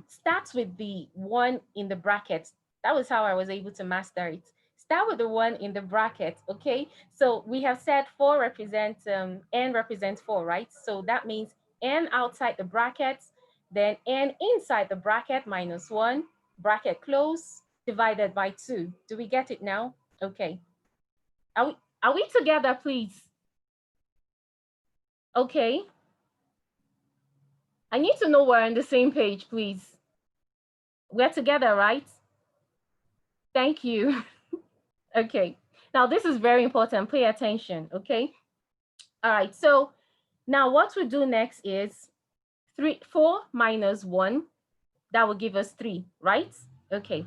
start with the 1 in the bracket. That was how I was able to master it. Start with the 1 in the bracket, okay? So we have said 4 represents, n represents 4, right? So that means n outside the bracket, then n inside the bracket minus 1, bracket close, divided by 2. Do we get it now? Okay. Are we together, please? Okay. I need to know we're on the same page, please. We're together, right? Thank you. Okay. Now this is very important. Pay attention. Okay. All right. So now what we do next is 4 minus 1. That will give us 3, right? Okay.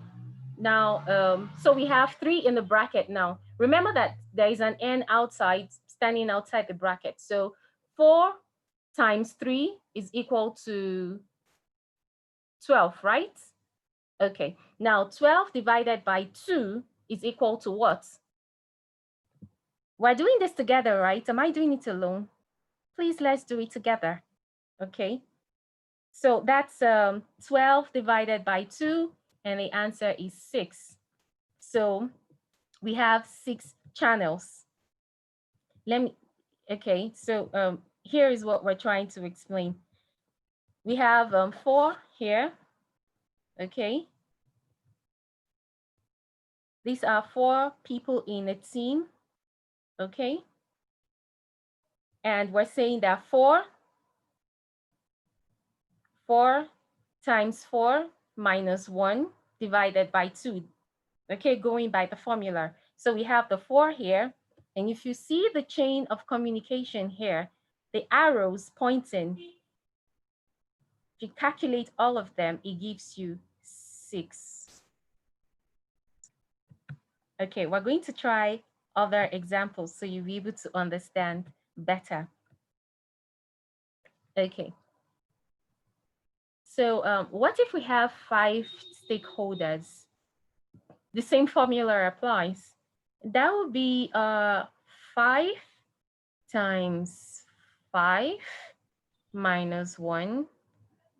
Now, so we have 3 in the bracket now. Remember that there is an n outside, standing outside the bracket. So 4 times 3 is equal to 12, right? Okay. Now 12 divided by 2 is equal to what? We're doing this together, right? Am I doing it alone? Please, let's do it together. Okay. So that's 12 divided by 2, and the answer is 6. So we have 6 channels. Okay, so here is what we're trying to explain. We have 4 here. Okay. These are 4 people in a team. Okay. And we're saying that 4 times 4 minus 1 divided by 2. Okay, going by the formula. So we have the 4 here. And if you see the chain of communication here, the arrows pointing, if you calculate all of them, it gives you 6. Okay, we're going to try other examples so you'll be able to understand better. Okay. So what if we have 5 stakeholders? The same formula applies. That would be 5 times 5 minus 1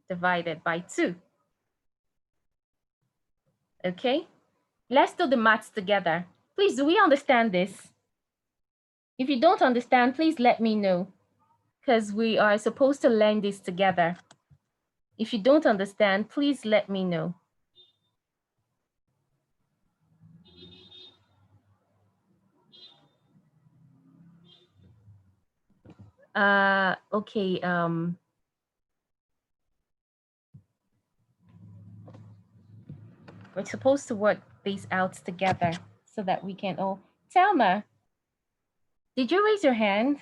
divided by 2. Okay, let's do the maths together. Please, do we understand this? If you don't understand, please let me know, because we are supposed to learn this together. If you don't understand, please let me know. Okay. We're supposed to work these out together so that we can all. Thelma, did you raise your hand?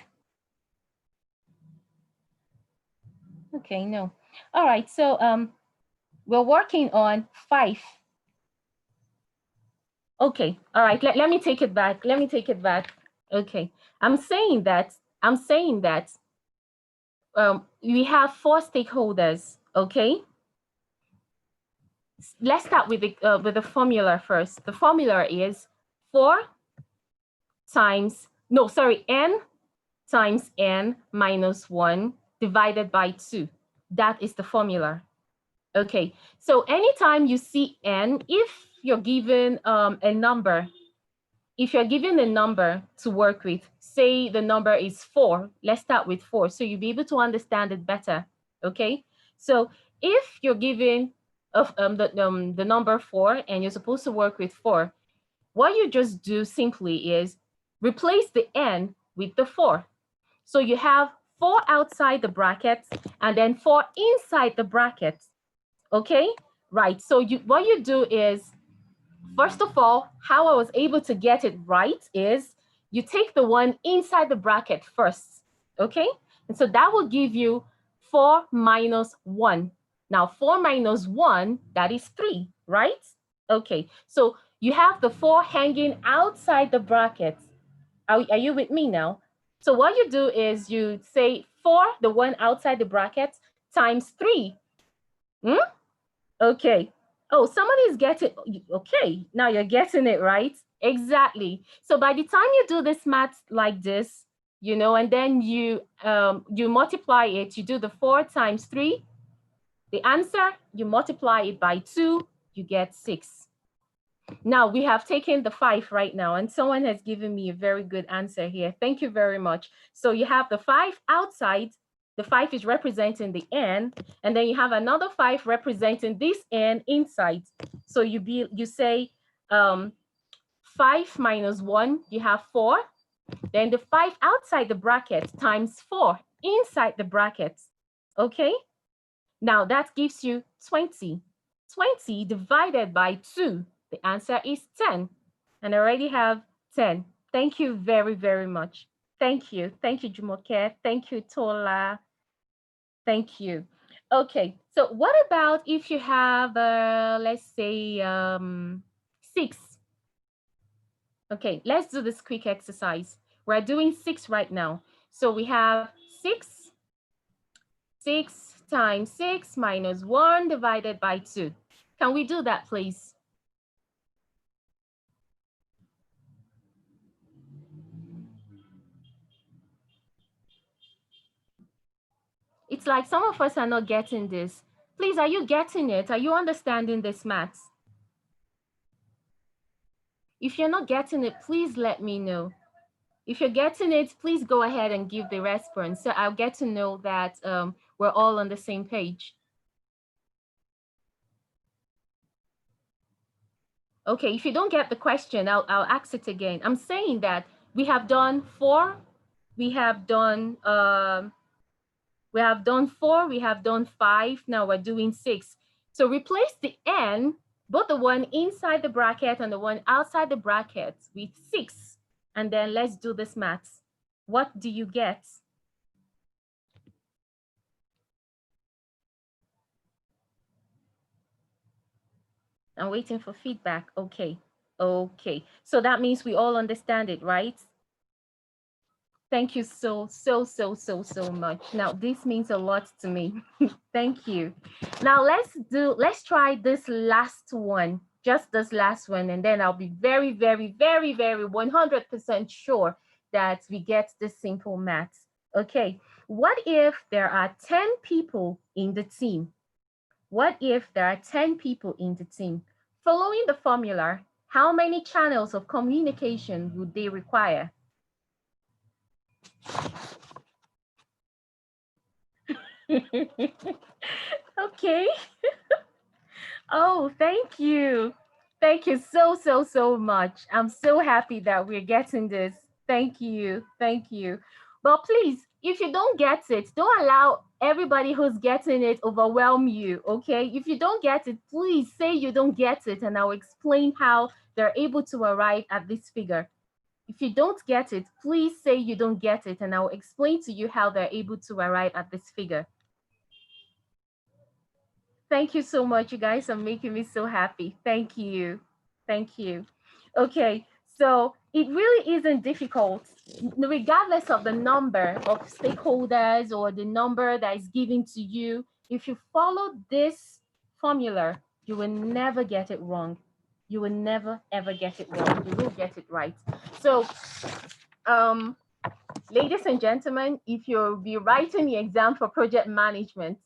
Okay, no. All right, so we're working on 5. Okay, all right, let me take it back. Let me take it back. Okay, I'm saying that we have 4 stakeholders, okay? Let's start with the formula first. The formula is 4 times, no, sorry, n times n minus 1 divided by 2. That is the formula. Okay, so anytime you see n, if you're given a number, if you're given a number to work with, say the number is 4, let's start with 4, so you'll be able to understand it better, okay? So if you're given the number 4 and you're supposed to work with 4, what you just do simply is replace the n with the 4. So you have 4 outside the brackets and then 4 inside the brackets, okay? Right, so what you do is, first of all, how I was able to get it right is you take the one inside the bracket first, okay? And so that will give you 4 minus 1. Now 4 minus 1, that is 3, right? Okay, so you have the 4 hanging outside the brackets. Are you with me now? So what you do is you say 4, the one outside the brackets, times 3. Okay. Oh, somebody's getting, okay, now you're getting it, right? Exactly. So by the time you do this math like this, you know, and then you multiply it, you do the 4 times 3, the answer, you multiply it by 2, you get 6. Now we have taken the 5 right now, and someone has given me a very good answer here. Thank you very much. So you have the 5 outside, the 5 is representing the n, and then you have another 5 representing this n inside. So you say 5 minus 1, you have 4. Then the 5 outside the bracket times 4 inside the brackets. Okay? Now that gives you 20. 20 divided by 2, the answer is 10. And I already have 10. Thank you very, very much. Thank you. Thank you, Jumoke. Thank you, Tola. Thank you. Okay, so what about if you have, let's say, 6? Okay, let's do this quick exercise. We're doing 6 right now. So we have 6 times 6 minus 1 divided by 2. Can we do that, please? It's like some of us are not getting this. Please, are you getting it? Are you understanding this maths? If you're not getting it, please let me know. If you're getting it, please go ahead and give the response so I'll get to know that we're all on the same page. Okay, if you don't get the question, I'll ask it again. I'm saying that we have done 4 We have done 4, we have done 5, now we're doing 6. So replace the n, both the one inside the bracket and the one outside the bracket, with 6. And then let's do this maths. What do you get? I'm waiting for feedback. Okay. Okay. So that means we all understand it, right? Thank you so much. Now, this means a lot to me. Thank you. Now, let's try this last one, just this last one, and then I'll be very, very, very, very 100% sure that we get this simple math. Okay. What if there are 10 people in the team? What if there are 10 people in the team? Following the formula, how many channels of communication would they require? Okay. Oh, thank you. Thank you so much. I'm so happy that we're getting this. Thank you. Thank you. But please, if you don't get it, don't allow everybody who's getting it overwhelm you, okay? If you don't get it, please say you don't get it and I'll explain how they're able to arrive at this figure. If you don't get it, please say you don't get it and I'll explain to you how they're able to arrive at this figure. Thank you so much. You guys are making me so happy. Thank you. Thank you. Okay, so it really isn't difficult, regardless of the number of stakeholders or the number that is given to you. If you follow this formula, you will never get it wrong. You will never ever get it wrong. You will get it right. So, um, ladies and gentlemen, if you'll be writing the exam for project management,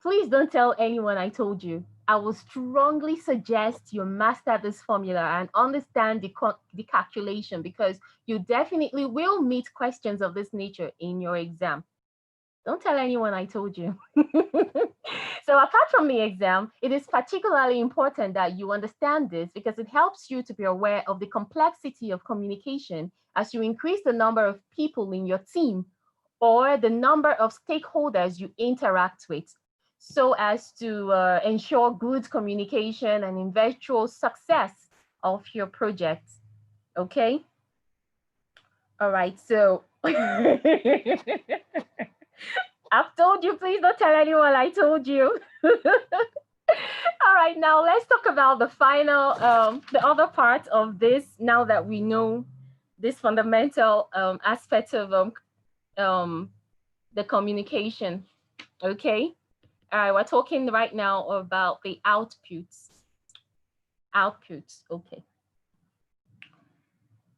please don't tell anyone I told you. I will strongly suggest you master this formula and understand the calculation, because you definitely will meet questions of this nature in your exam. Don't tell anyone I told you. So apart from the exam, it is particularly important that you understand this because it helps you to be aware of the complexity of communication as you increase the number of people in your team or the number of stakeholders you interact with, so as to ensure good communication and eventual success of your project. Okay? All right, so I've told you, please don't tell anyone I told you. All right, now let's talk about the final, the other part of this. Now that we know this fundamental aspect of um, the communication, okay? All right, we're talking right now about the outputs. Outputs, okay.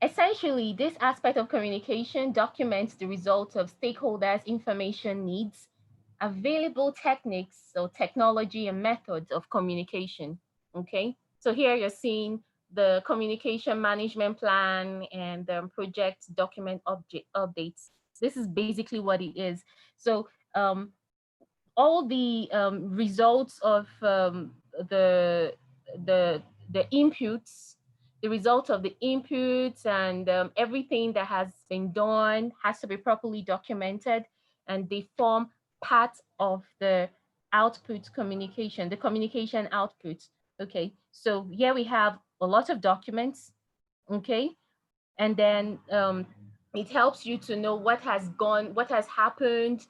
Essentially, this aspect of communication documents the results of stakeholders' information needs, available techniques or technology and methods of communication. Okay, so here you're seeing the communication management plan and the project document object updates. This is basically what it is. So all the results of the the the inputs, the results of the inputs and everything that has been done has to be properly documented, and they form part of the output communication, the communication output. Okay, so here we have a lot of documents. Okay, and then it helps you to know what has gone, what has happened,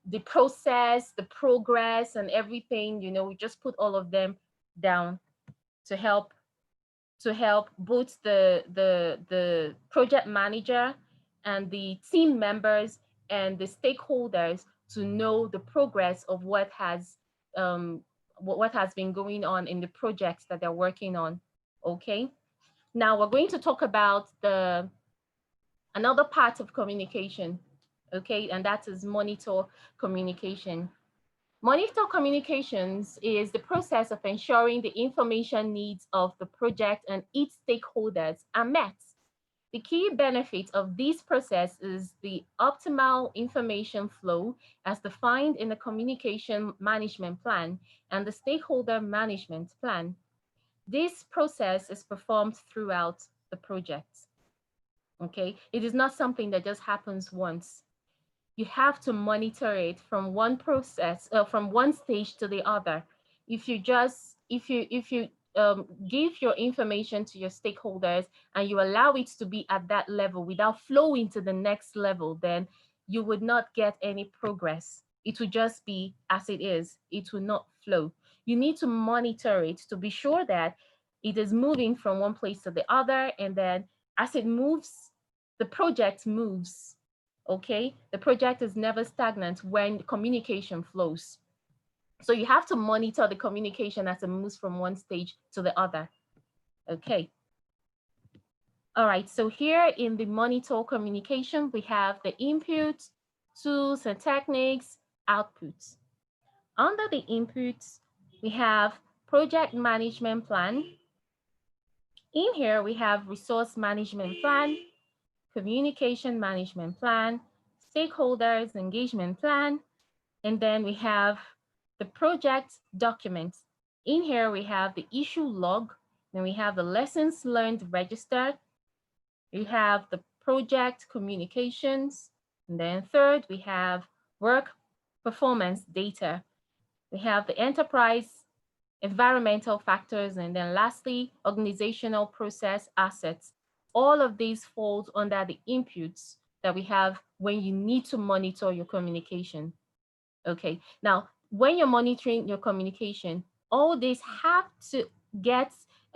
the process, the progress, and everything. You know, we just put all of them down to help both the project manager and the team members and the stakeholders to know the progress of um, what has been going on in the projects that they're working on. Okay, now we're going to talk about the another part of communication, okay, and that is monitor communication. Monitor communications is the process of ensuring the information needs of the project and its stakeholders are met. The key benefit of this process is the optimal information flow as defined in the communication management plan and the stakeholder management plan. This process is performed throughout the project. Okay, it is not something that just happens once. You have to monitor it from one process, from one stage to the other. If you give your information to your stakeholders and you allow it to be at that level without flowing to the next level, then you would not get any progress. It will just be as it is. It will not flow. You need to monitor it to be sure that it is moving from one place to the other, and then as it moves, the project moves. Okay, the project is never stagnant when communication flows. So you have to monitor the communication as it moves from one stage to the other. Okay. All right, so here in the monitor communication, we have the inputs, tools and techniques, outputs. Under the inputs, we have project management plan. In here, we have resource management plan, communication management plan, stakeholders engagement plan, and then we have the project documents. In here, we have the issue log, then we have the lessons learned register, we have the project communications, and then third, we have work performance data. We have the enterprise environmental factors, and then lastly, organizational process assets. All of these falls under the inputs that we have when you need to monitor your communication. Okay, now when you're monitoring your communication, all these have to get,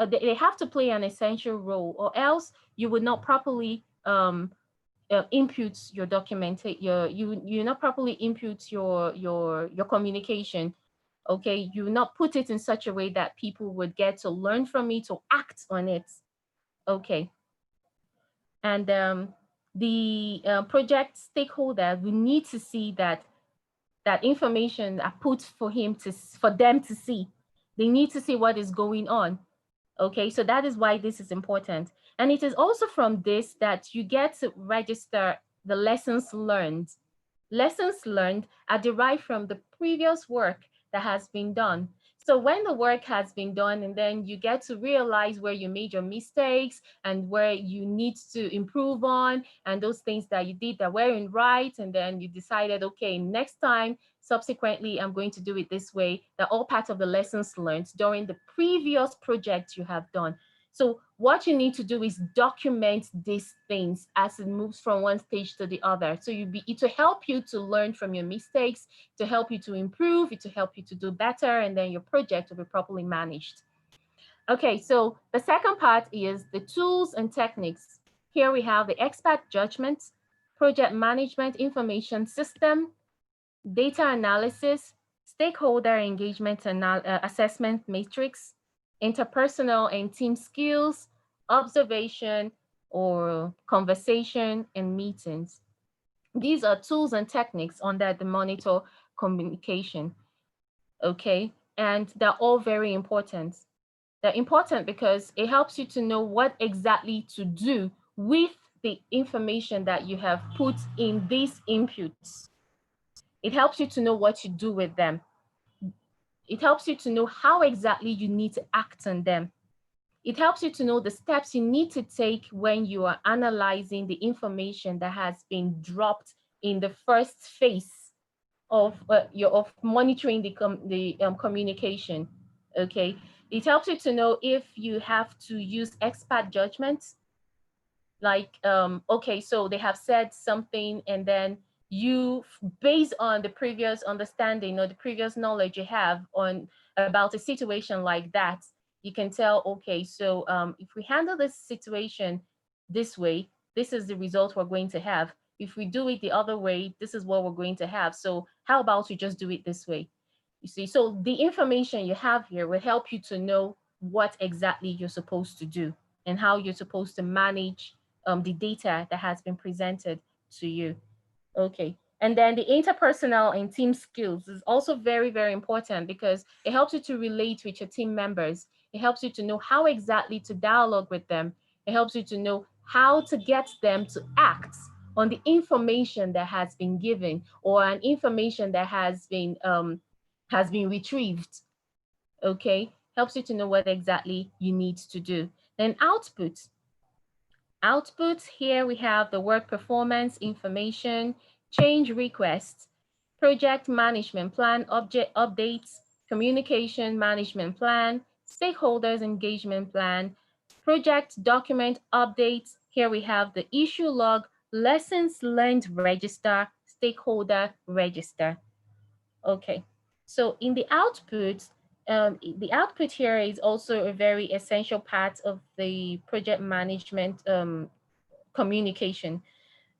they have to play an essential role, or else you would not properly input your you not properly input your communication. Okay, you not put it in such a way that people would get to learn from it or act on it. Okay, and the project stakeholder, we need to see that information are put for them to see. They need to see what is going on. Okay, so that is why this is important. And it is also from this that you get to register the lessons learned. Lessons learned are derived from the previous work that has been done. So when the work has been done, and then you get to realize where you made your mistakes and where you need to improve on, and those things that you did that weren't right, and then you decided, okay, next time, subsequently, I'm going to do it this way. They're all part of the lessons learned during the previous project you have done. So what you need to do is document these things as it moves from one stage to the other. So it will help you to learn from your mistakes, to help you to improve, it to help you to do better, and then your project will be properly managed. Okay, so the second part is the tools and techniques. Here we have the expert judgment, project management information system, data analysis, stakeholder engagement and assessment matrix, interpersonal and team skills, observation or conversation, and meetings. These are tools and techniques under the monitor communication, okay? And they're all very important. They're important because it helps you to know what exactly to do with the information that you have put in these inputs. It helps you to know what to do with them. It helps you to know how exactly you need to act on them. It helps you to know the steps you need to take when you are analyzing the information that has been dropped in the first phase of monitoring the communication. Okay, it helps you to know if you have to use expert judgment, like okay, so they have said something, and then you, based on the previous understanding or the previous knowledge you have on about a situation like that, you can tell, okay, so if we handle this situation this way, this is the result we're going to have. If we do it the other way, this is what we're going to have. So how about we just do it this way? You see, so the information you have here will help you to know what exactly you're supposed to do and how you're supposed to manage the data that has been presented to you. Okay. And then the interpersonal and team skills is also very, very important because it helps you to relate with your team members. It helps you to know how exactly to dialogue with them. It helps you to know how to get them to act on the information that has been given or an information that has been retrieved. Okay, helps you to know what exactly you need to do. Then output. Outputs, here we have the work performance information, change requests, project management plan, object updates, communication management plan, stakeholders engagement plan, project document updates. Here we have the issue log, lessons learned register, stakeholder register. Okay, so in the output here is also a very essential part of the project management communication,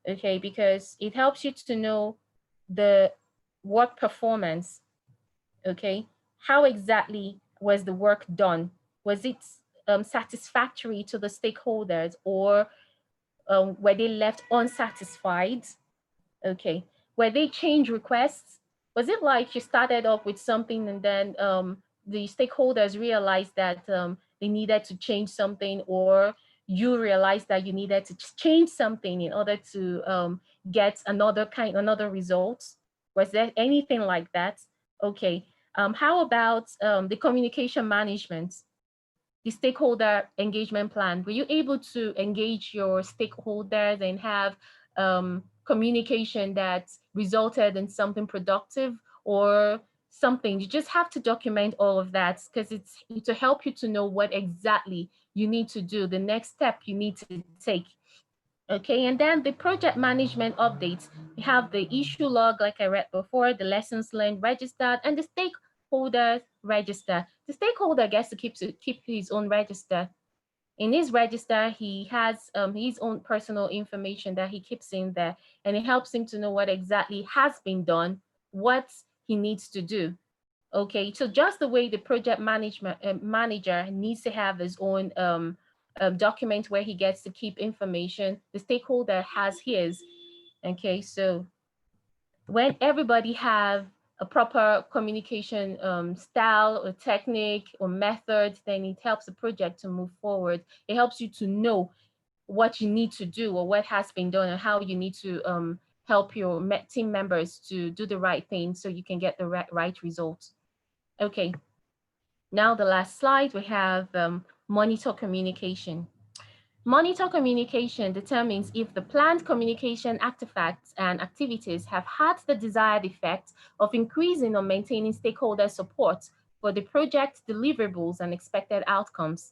okay, because it helps you to know the work performance, okay, how exactly was the work done? Was it satisfactory to the stakeholders, or were they left unsatisfied? Okay. Were they change requests? Was it like you started off with something and then the stakeholders realized that they needed to change something, or you realized that you needed to change something in order to get another result? Was there anything like that? Okay. How about the communication management? The stakeholder engagement plan, were you able to engage your stakeholders and have communication that resulted in something productive or something? You just have to document all of that because it's to help you to know what exactly you need to do, the next step you need to take. Okay, and then the project management updates. We have the issue log, like I read before, the lessons learned registered, and the stakeholders register. The stakeholder gets to keep his own register. In his register, he has his own personal information that he keeps in there, and it helps him to know what exactly has been done, what he needs to do. Okay, so just the way the project management manager needs to have his own document where he gets to keep information, the stakeholder has his. Okay, so when everybody have a proper communication style or technique or method, then it helps the project to move forward. It helps you to know what you need to do or what has been done and how you need to help your team members to do the right thing so you can get the right results. Okay, now the last slide, we have monitor communication. Monitor communication determines if the planned communication artifacts and activities have had the desired effect of increasing or maintaining stakeholder support for the project deliverables and expected outcomes.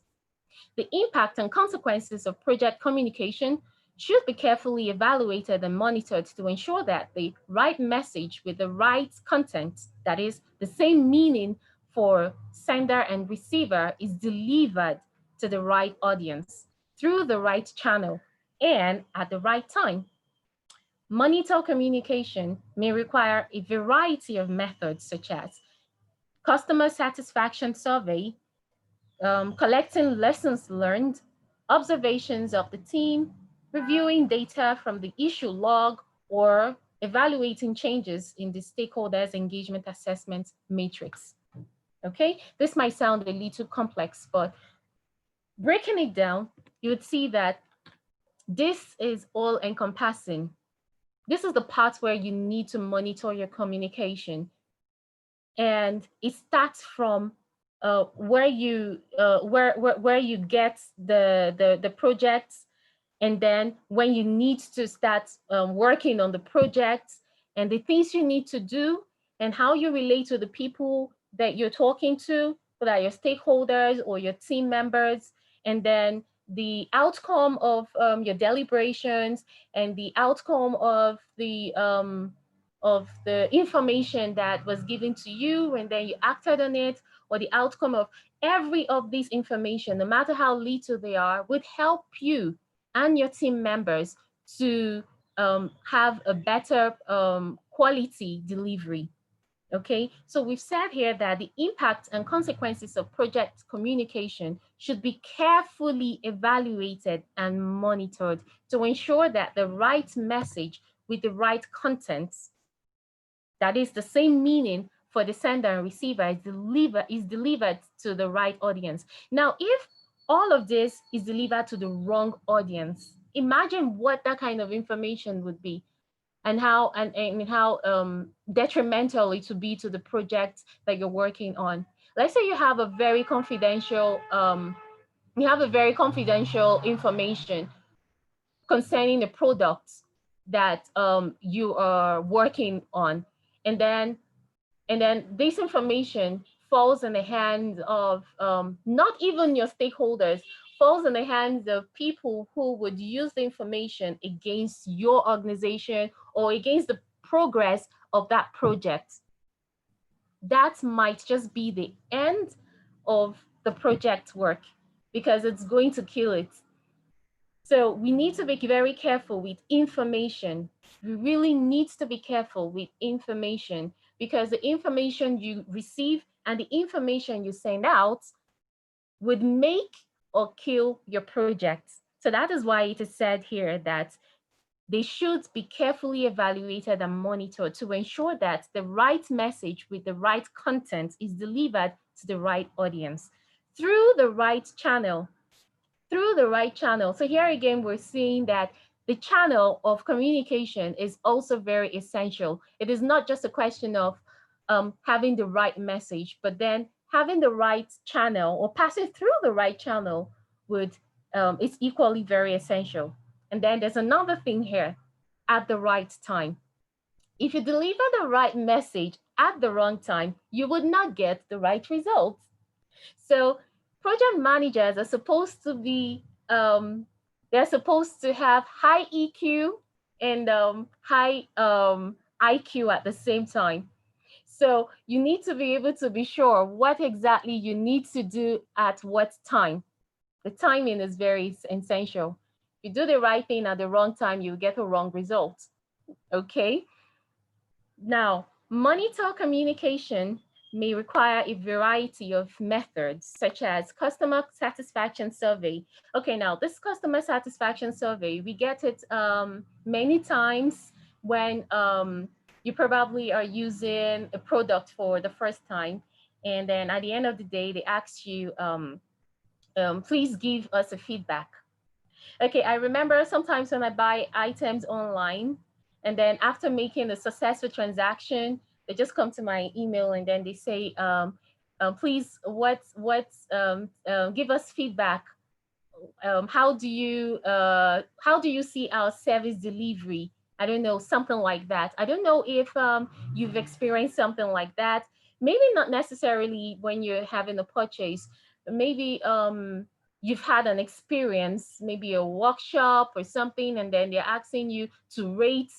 The impact and consequences of project communication should be carefully evaluated and monitored to ensure that the right message with the right content, that is, the same meaning for sender and receiver, is delivered to the right audience through the right channel and at the right time. Monitor communication may require a variety of methods such as customer satisfaction survey, collecting lessons learned, observations of the team, reviewing data from the issue log, or evaluating changes in the stakeholders engagement assessment matrix. Okay, this might sound a little complex, but breaking it down, you would see that this is all encompassing. This is the part where you need to monitor your communication. And it starts from where you get the projects, and then when you need to start working on the projects and the things you need to do and how you relate to the people that you're talking to, whether your stakeholders or your team members, and then the outcome of your deliberations and the outcome of the information that was given to you and then you acted on it, or the outcome of every of these information, no matter how little they are, would help you and your team members to have a better quality delivery. Okay, so we've said here that the impact and consequences of project communication should be carefully evaluated and monitored to ensure that the right message with the right contents, that is the same meaning for the sender and receiver, is delivered to the right audience. Now, if all of this is delivered to the wrong audience, imagine what that kind of information would be, and how detrimental it would be to the project that you're working on. Let's say you have a very confidential information, concerning the products that you are working on, and then this information falls in the hands of not even your stakeholders, falls in the hands of people who would use the information against your organization or against the progress of that project. That might just be the end of the project work because it's going to kill it. So we need to be very careful with information. We really need to be careful with information because the information you receive and the information you send out would make or kill your project. So that is why it is said here that they should be carefully evaluated and monitored to ensure that the right message with the right content is delivered to the right audience through the right channel. So here again, we're seeing that the channel of communication is also very essential. It is not just a question of having the right message, but then having the right channel or passing through the right channel would is equally very essential. And then there's another thing here, at the right time. If you deliver the right message at the wrong time, you would not get the right results. So project managers are supposed to be, they're supposed to have high EQ and high IQ at the same time. So you need to be able to be sure what exactly you need to do at what time. The timing is very essential. If you do the right thing at the wrong time, you get a wrong result. Okay. Now, monitor communication may require a variety of methods, such as customer satisfaction survey. Okay, now this customer satisfaction survey, we get it many times when you probably are using a product for the first time. And then at the end of the day, they ask you, please give us a feedback. Okay, I remember sometimes when I buy items online, and then after making a successful transaction, they just come to my email and then they say, please, give us feedback. How do you see our service delivery? I don't know, something like that. I don't know if you've experienced something like that. Maybe not necessarily when you're having a purchase, but maybe you've had an experience, maybe a workshop or something, and then they're asking you to rate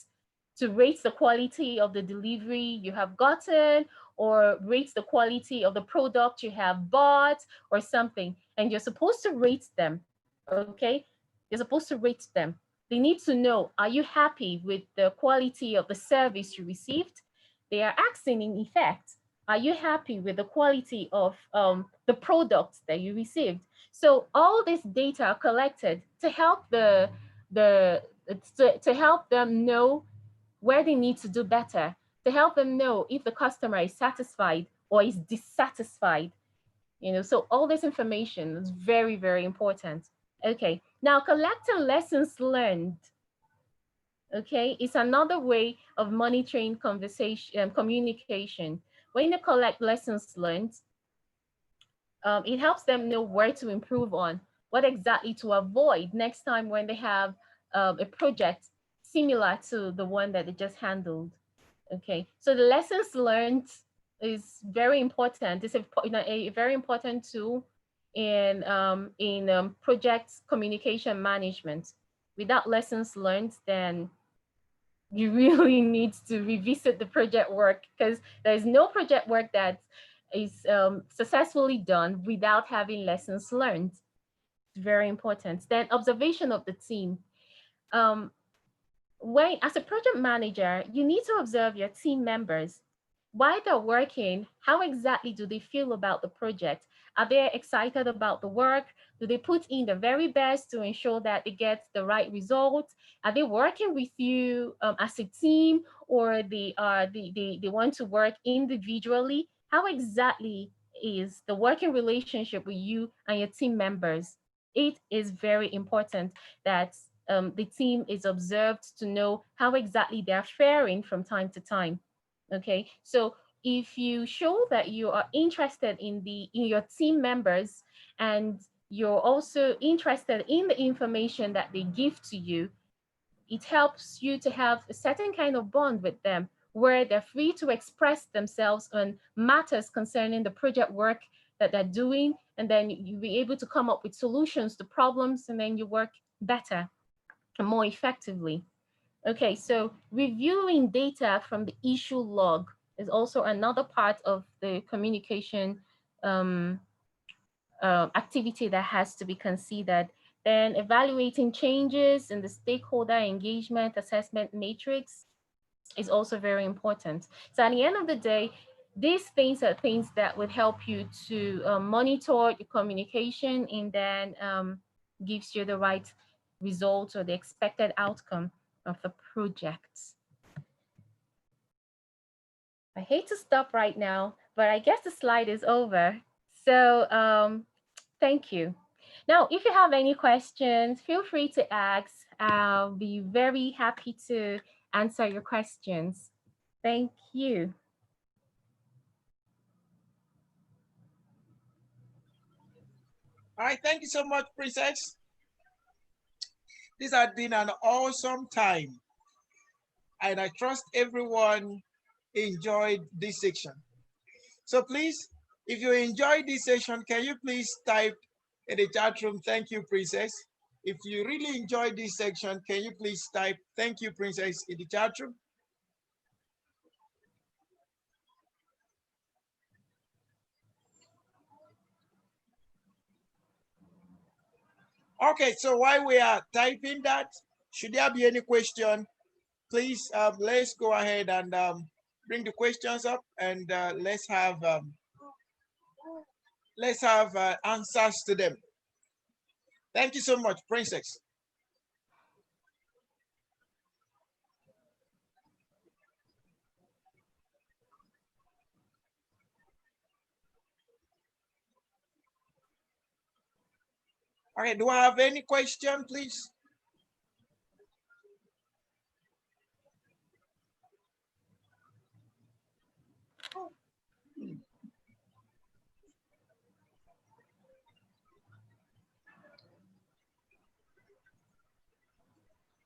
the quality of the delivery you have gotten, or rate the quality of the product you have bought or something, and you're supposed to rate them. Okay, you're supposed to rate them. They need to know, are you happy with the quality of the service you received? They are asking, in effect, are you happy with the quality of the products that you received? So all this data are collected to help the to help them know where they need to do better, to help them know if the customer is satisfied or is dissatisfied. So all this information is very, very important. Okay, now collecting lessons learned, okay, is another way of monitoring conversation, communication. When you collect lessons learned, it helps them know where to improve on, what exactly to avoid next time when they have a project similar to the one that they just handled. Okay, so the lessons learned is very important. It's a very important tool in project communication management. Without lessons learned, then you really need to revisit the project work, because there's no project work that is successfully done without having lessons learned. It's very important. Then observation of the team. When, as a project manager, you need to observe your team members. While they're working, how exactly do they feel about the project? Are they excited about the work? Do they put in the very best to ensure that they get the right results? Are they working with you as a team, or they want to work individually? How exactly is the working relationship with you and your team members? It is very important that the team is observed to know how exactly they're faring from time to time. Okay, so if you show that you are interested in your team members, and you're also interested in the information that they give to you, it helps you to have a certain kind of bond with them where they're free to express themselves on matters concerning the project work that they're doing. And then you'll be able to come up with solutions to problems, and then you work better and more effectively. Okay, so reviewing data from the issue log is also another part of the communication um, activity that has to be considered. Then evaluating changes in the stakeholder engagement assessment matrix is also very important. So at the end of the day, these things are things that would help you to monitor your communication, and then gives you the right results or the expected outcome of the project. I hate to stop right now, but I guess the slide is over. So thank you. Now, if you have any questions, feel free to ask. I'll be very happy to answer your questions. Thank you. All right, thank you so much, Princess. This has been an awesome time, and I trust everyone enjoyed this section. So please, if you enjoyed this session, can you please type in the chat room, thank you, Princess. If you really enjoyed this section, can you please type thank you, Princess, in the chat room? Okay, so while we are typing that, should there be any question, please let's go ahead and bring the questions up, and let's have answers to them. Thank you so much, Princess. Okay, do I have any question, please?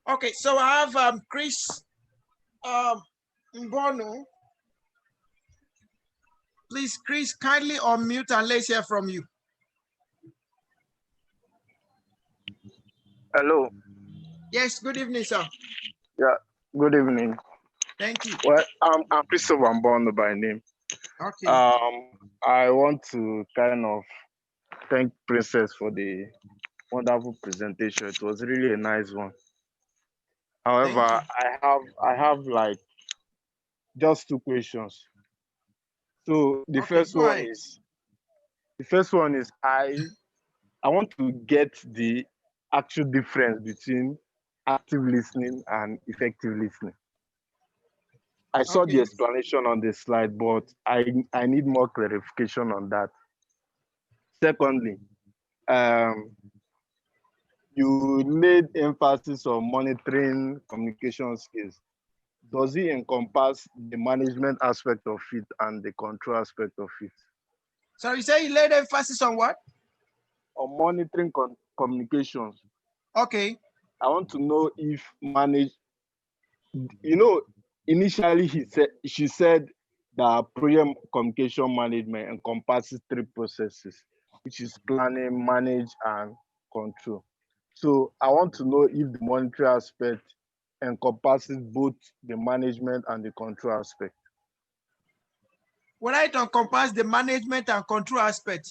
Okay, so I have Chris Mbono. Please, Chris, kindly unmute and let's hear from you. Hello. Yes, good evening, sir. Yeah, good evening. Thank you. Well, I'm Christopher Mbono by name. Okay. I want to kind of thank Princess for the wonderful presentation. It was really a nice one. However, I have like just two questions. So the first one is I want to get the actual difference between active listening and effective listening. I saw the explanation on the slide, but I need more clarification on that. Secondly, you laid emphasis on monitoring communication skills. Does it encompass the management aspect of it and the control aspect of it? So you say you laid emphasis on what? On monitoring communications. Okay. I want to know if initially she said that project communication management encompasses three processes, which is planning, manage, and control. So I want to know if the monetary aspect encompasses both the management and the control aspect. Would it encompass the management and control aspect?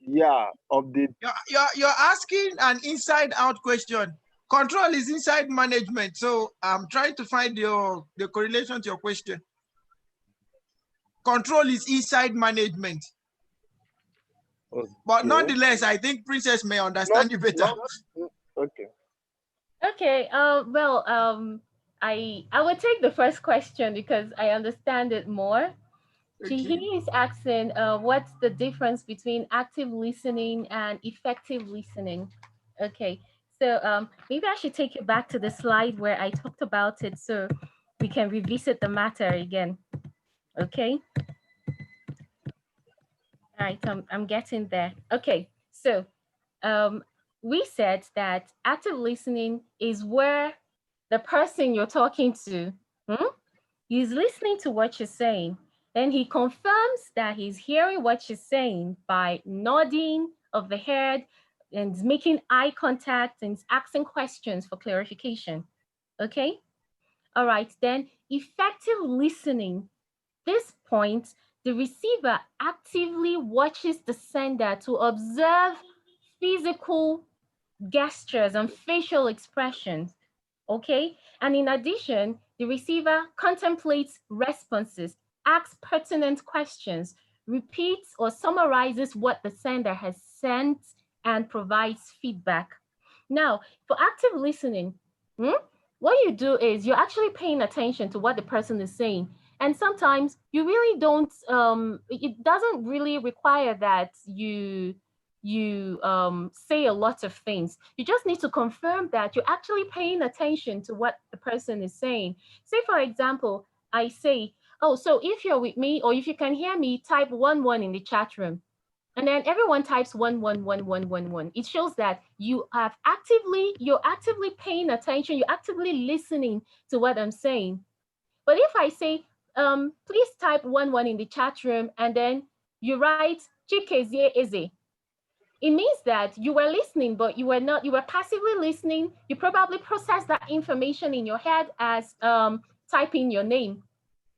Yeah, of the. You're asking an inside-out question. Control is inside management, so I'm trying to find the correlation to your question. Control is inside management. Okay. But nonetheless, I think Princess may understand you better. Okay. Okay. Well, I will take the first question because I understand it more. Okay. He is asking, what's the difference between active listening and effective listening? Okay. So maybe I should take you back to the slide where I talked about it so we can revisit the matter again. Okay. All right, I'm getting there. Okay, so we said that active listening is where the person you're talking to, he's listening to what you're saying. Then he confirms that he's hearing what you're saying by nodding of the head and making eye contact and asking questions for clarification. Okay? All right, then effective listening. This point, the receiver actively watches the sender to observe physical gestures and facial expressions. Okay? And in addition, the receiver contemplates responses, asks pertinent questions, repeats or summarizes what the sender has sent, and provides feedback. Now, for active listening, what you do is you're actually paying attention to what the person is saying. And sometimes you really don't, it doesn't really require that you say a lot of things. You just need to confirm that you're actually paying attention to what the person is saying. Say, for example, I say, oh, so if you're with me or if you can hear me, type 11 in the chat room. And then everyone types 111111. It shows that you're actively paying attention, you're actively listening to what I'm saying. But if I say, please type 11 in the chat room, and then you write Chikezie Eze, it means that you were listening, but you were passively listening. You probably processed that information in your head as typing your name.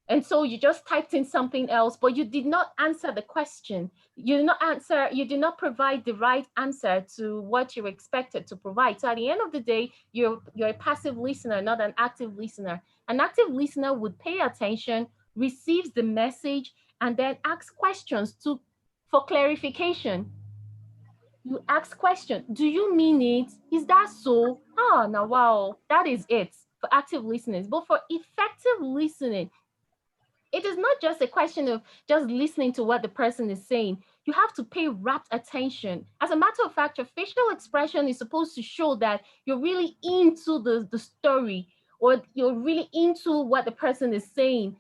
And so you just typed in something else, but you did not answer the question. You did not provide the right answer to what you expected to provide. So at the end of the day, you're a passive listener, not an active listener. An active listener would pay attention, receives the message, and then asks questions for clarification. You ask question, do you mean it? Is that so? Ah, now wow, that is it for active listeners. But for effective listening, it is not just a question of just listening to what the person is saying. You have to pay rapt attention. As a matter of fact, your facial expression is supposed to show that you're really into the story, or you're really into what the person is saying.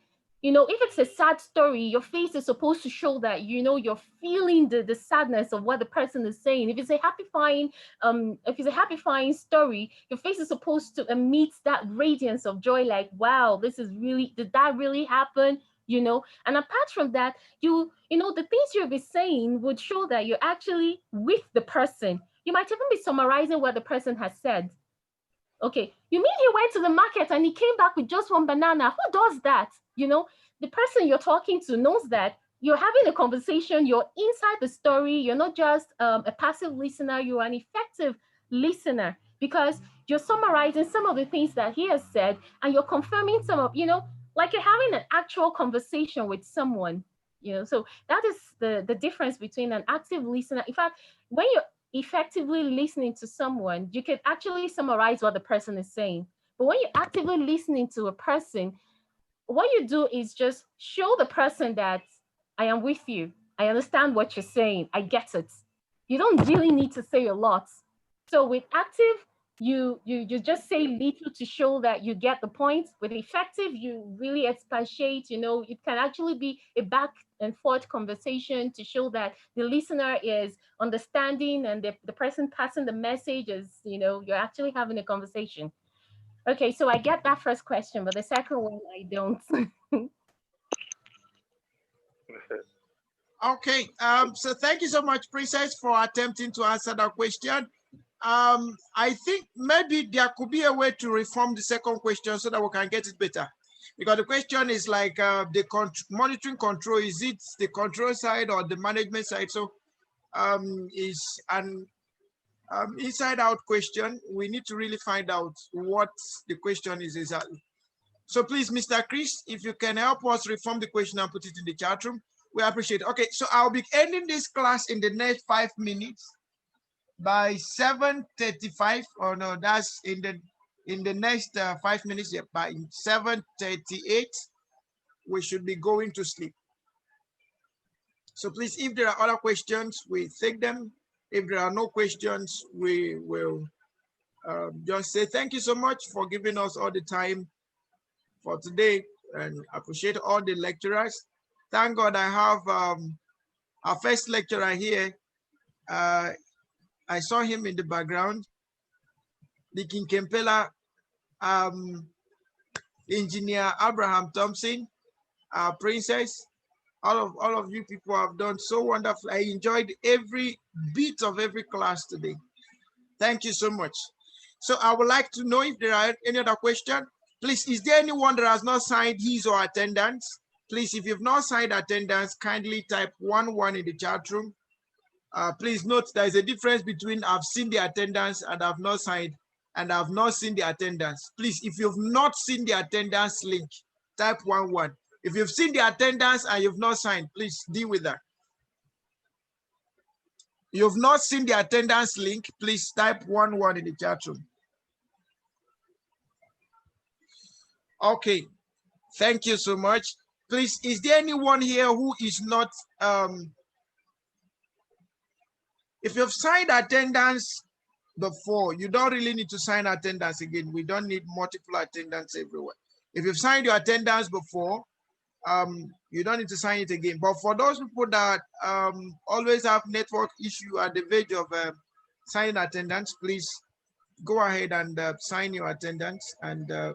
If it's a sad story, your face is supposed to show that, you're feeling the sadness of what the person is saying. If it's a happy fine story, your face is supposed to emit that radiance of joy, like, wow, did that really happen? And apart from that, the things you'll be saying would show that you're actually with the person. You might even be summarizing what the person has said. Okay, you mean he went to the market and he came back with just one banana? Who does that? The person you're talking to knows that you're having a conversation, you're inside the story, you're not just a passive listener, you're an effective listener, because you're summarizing some of the things that he has said, and you're confirming some of, like you're having an actual conversation with someone. So that is the difference between an active listener. In fact, when you're effectively listening to someone, you can actually summarize what the person is saying. But when you're actively listening to a person, what you do is just show the person that I am with you. I understand what you're saying. I get it. You don't really need to say a lot. So with active, you just say little to show that you get the point. With effective, you really expatiate. It can actually be a back and forth conversation to show that the listener is understanding, and the person passing the message is, you're actually having a conversation. Okay, so I get that first question, but the second one I don't. Okay, so thank you so much, Princess, for attempting to answer that question. I think maybe there could be a way to reform the second question so that we can get it better. Because the question is like the monitoring control, is it the control side or the management side? So is an inside out question. We need to really find out what the question is exactly. So please, Mr. Chris, if you can help us reform the question and put it in the chat room, we appreciate it. Okay, so I'll be ending this class in the next 5 minutes by 7:35. Oh no, that's in the next 5 minutes. Yeah, by 7:38, we should be going to sleep. So please, if there are other questions, we take them. If there are no questions, we will just say thank you so much for giving us all the time for today, and appreciate all the lecturers. Thank God I have our first lecturer here. I saw him in the background. The King Kempela, Engineer Abraham Thompson, Princess, all of you people have done so wonderful. I enjoyed every bit of every class today. Thank you so much. So I would like to know if there are any other questions. Please, is there anyone that has not signed his or attendance? Please, if you've not signed attendance, kindly type 1 in the chat room. Please note there is a difference between I've seen the attendance and I've not signed, and I've not seen the attendance. Please, if you've not seen the attendance link, type 1. If you've seen the attendance and you've not signed, please deal with that. You've not seen the attendance link, please type 1 in the chat room. Okay, thank you so much. Please, is there anyone here who is not, if you've signed attendance before, you don't really need to sign attendance again. We don't need multiple attendance everywhere. If you've signed your attendance before, you don't need to sign it again. But for those people that always have network issue at the verge of signing attendance, please go ahead and sign your attendance, and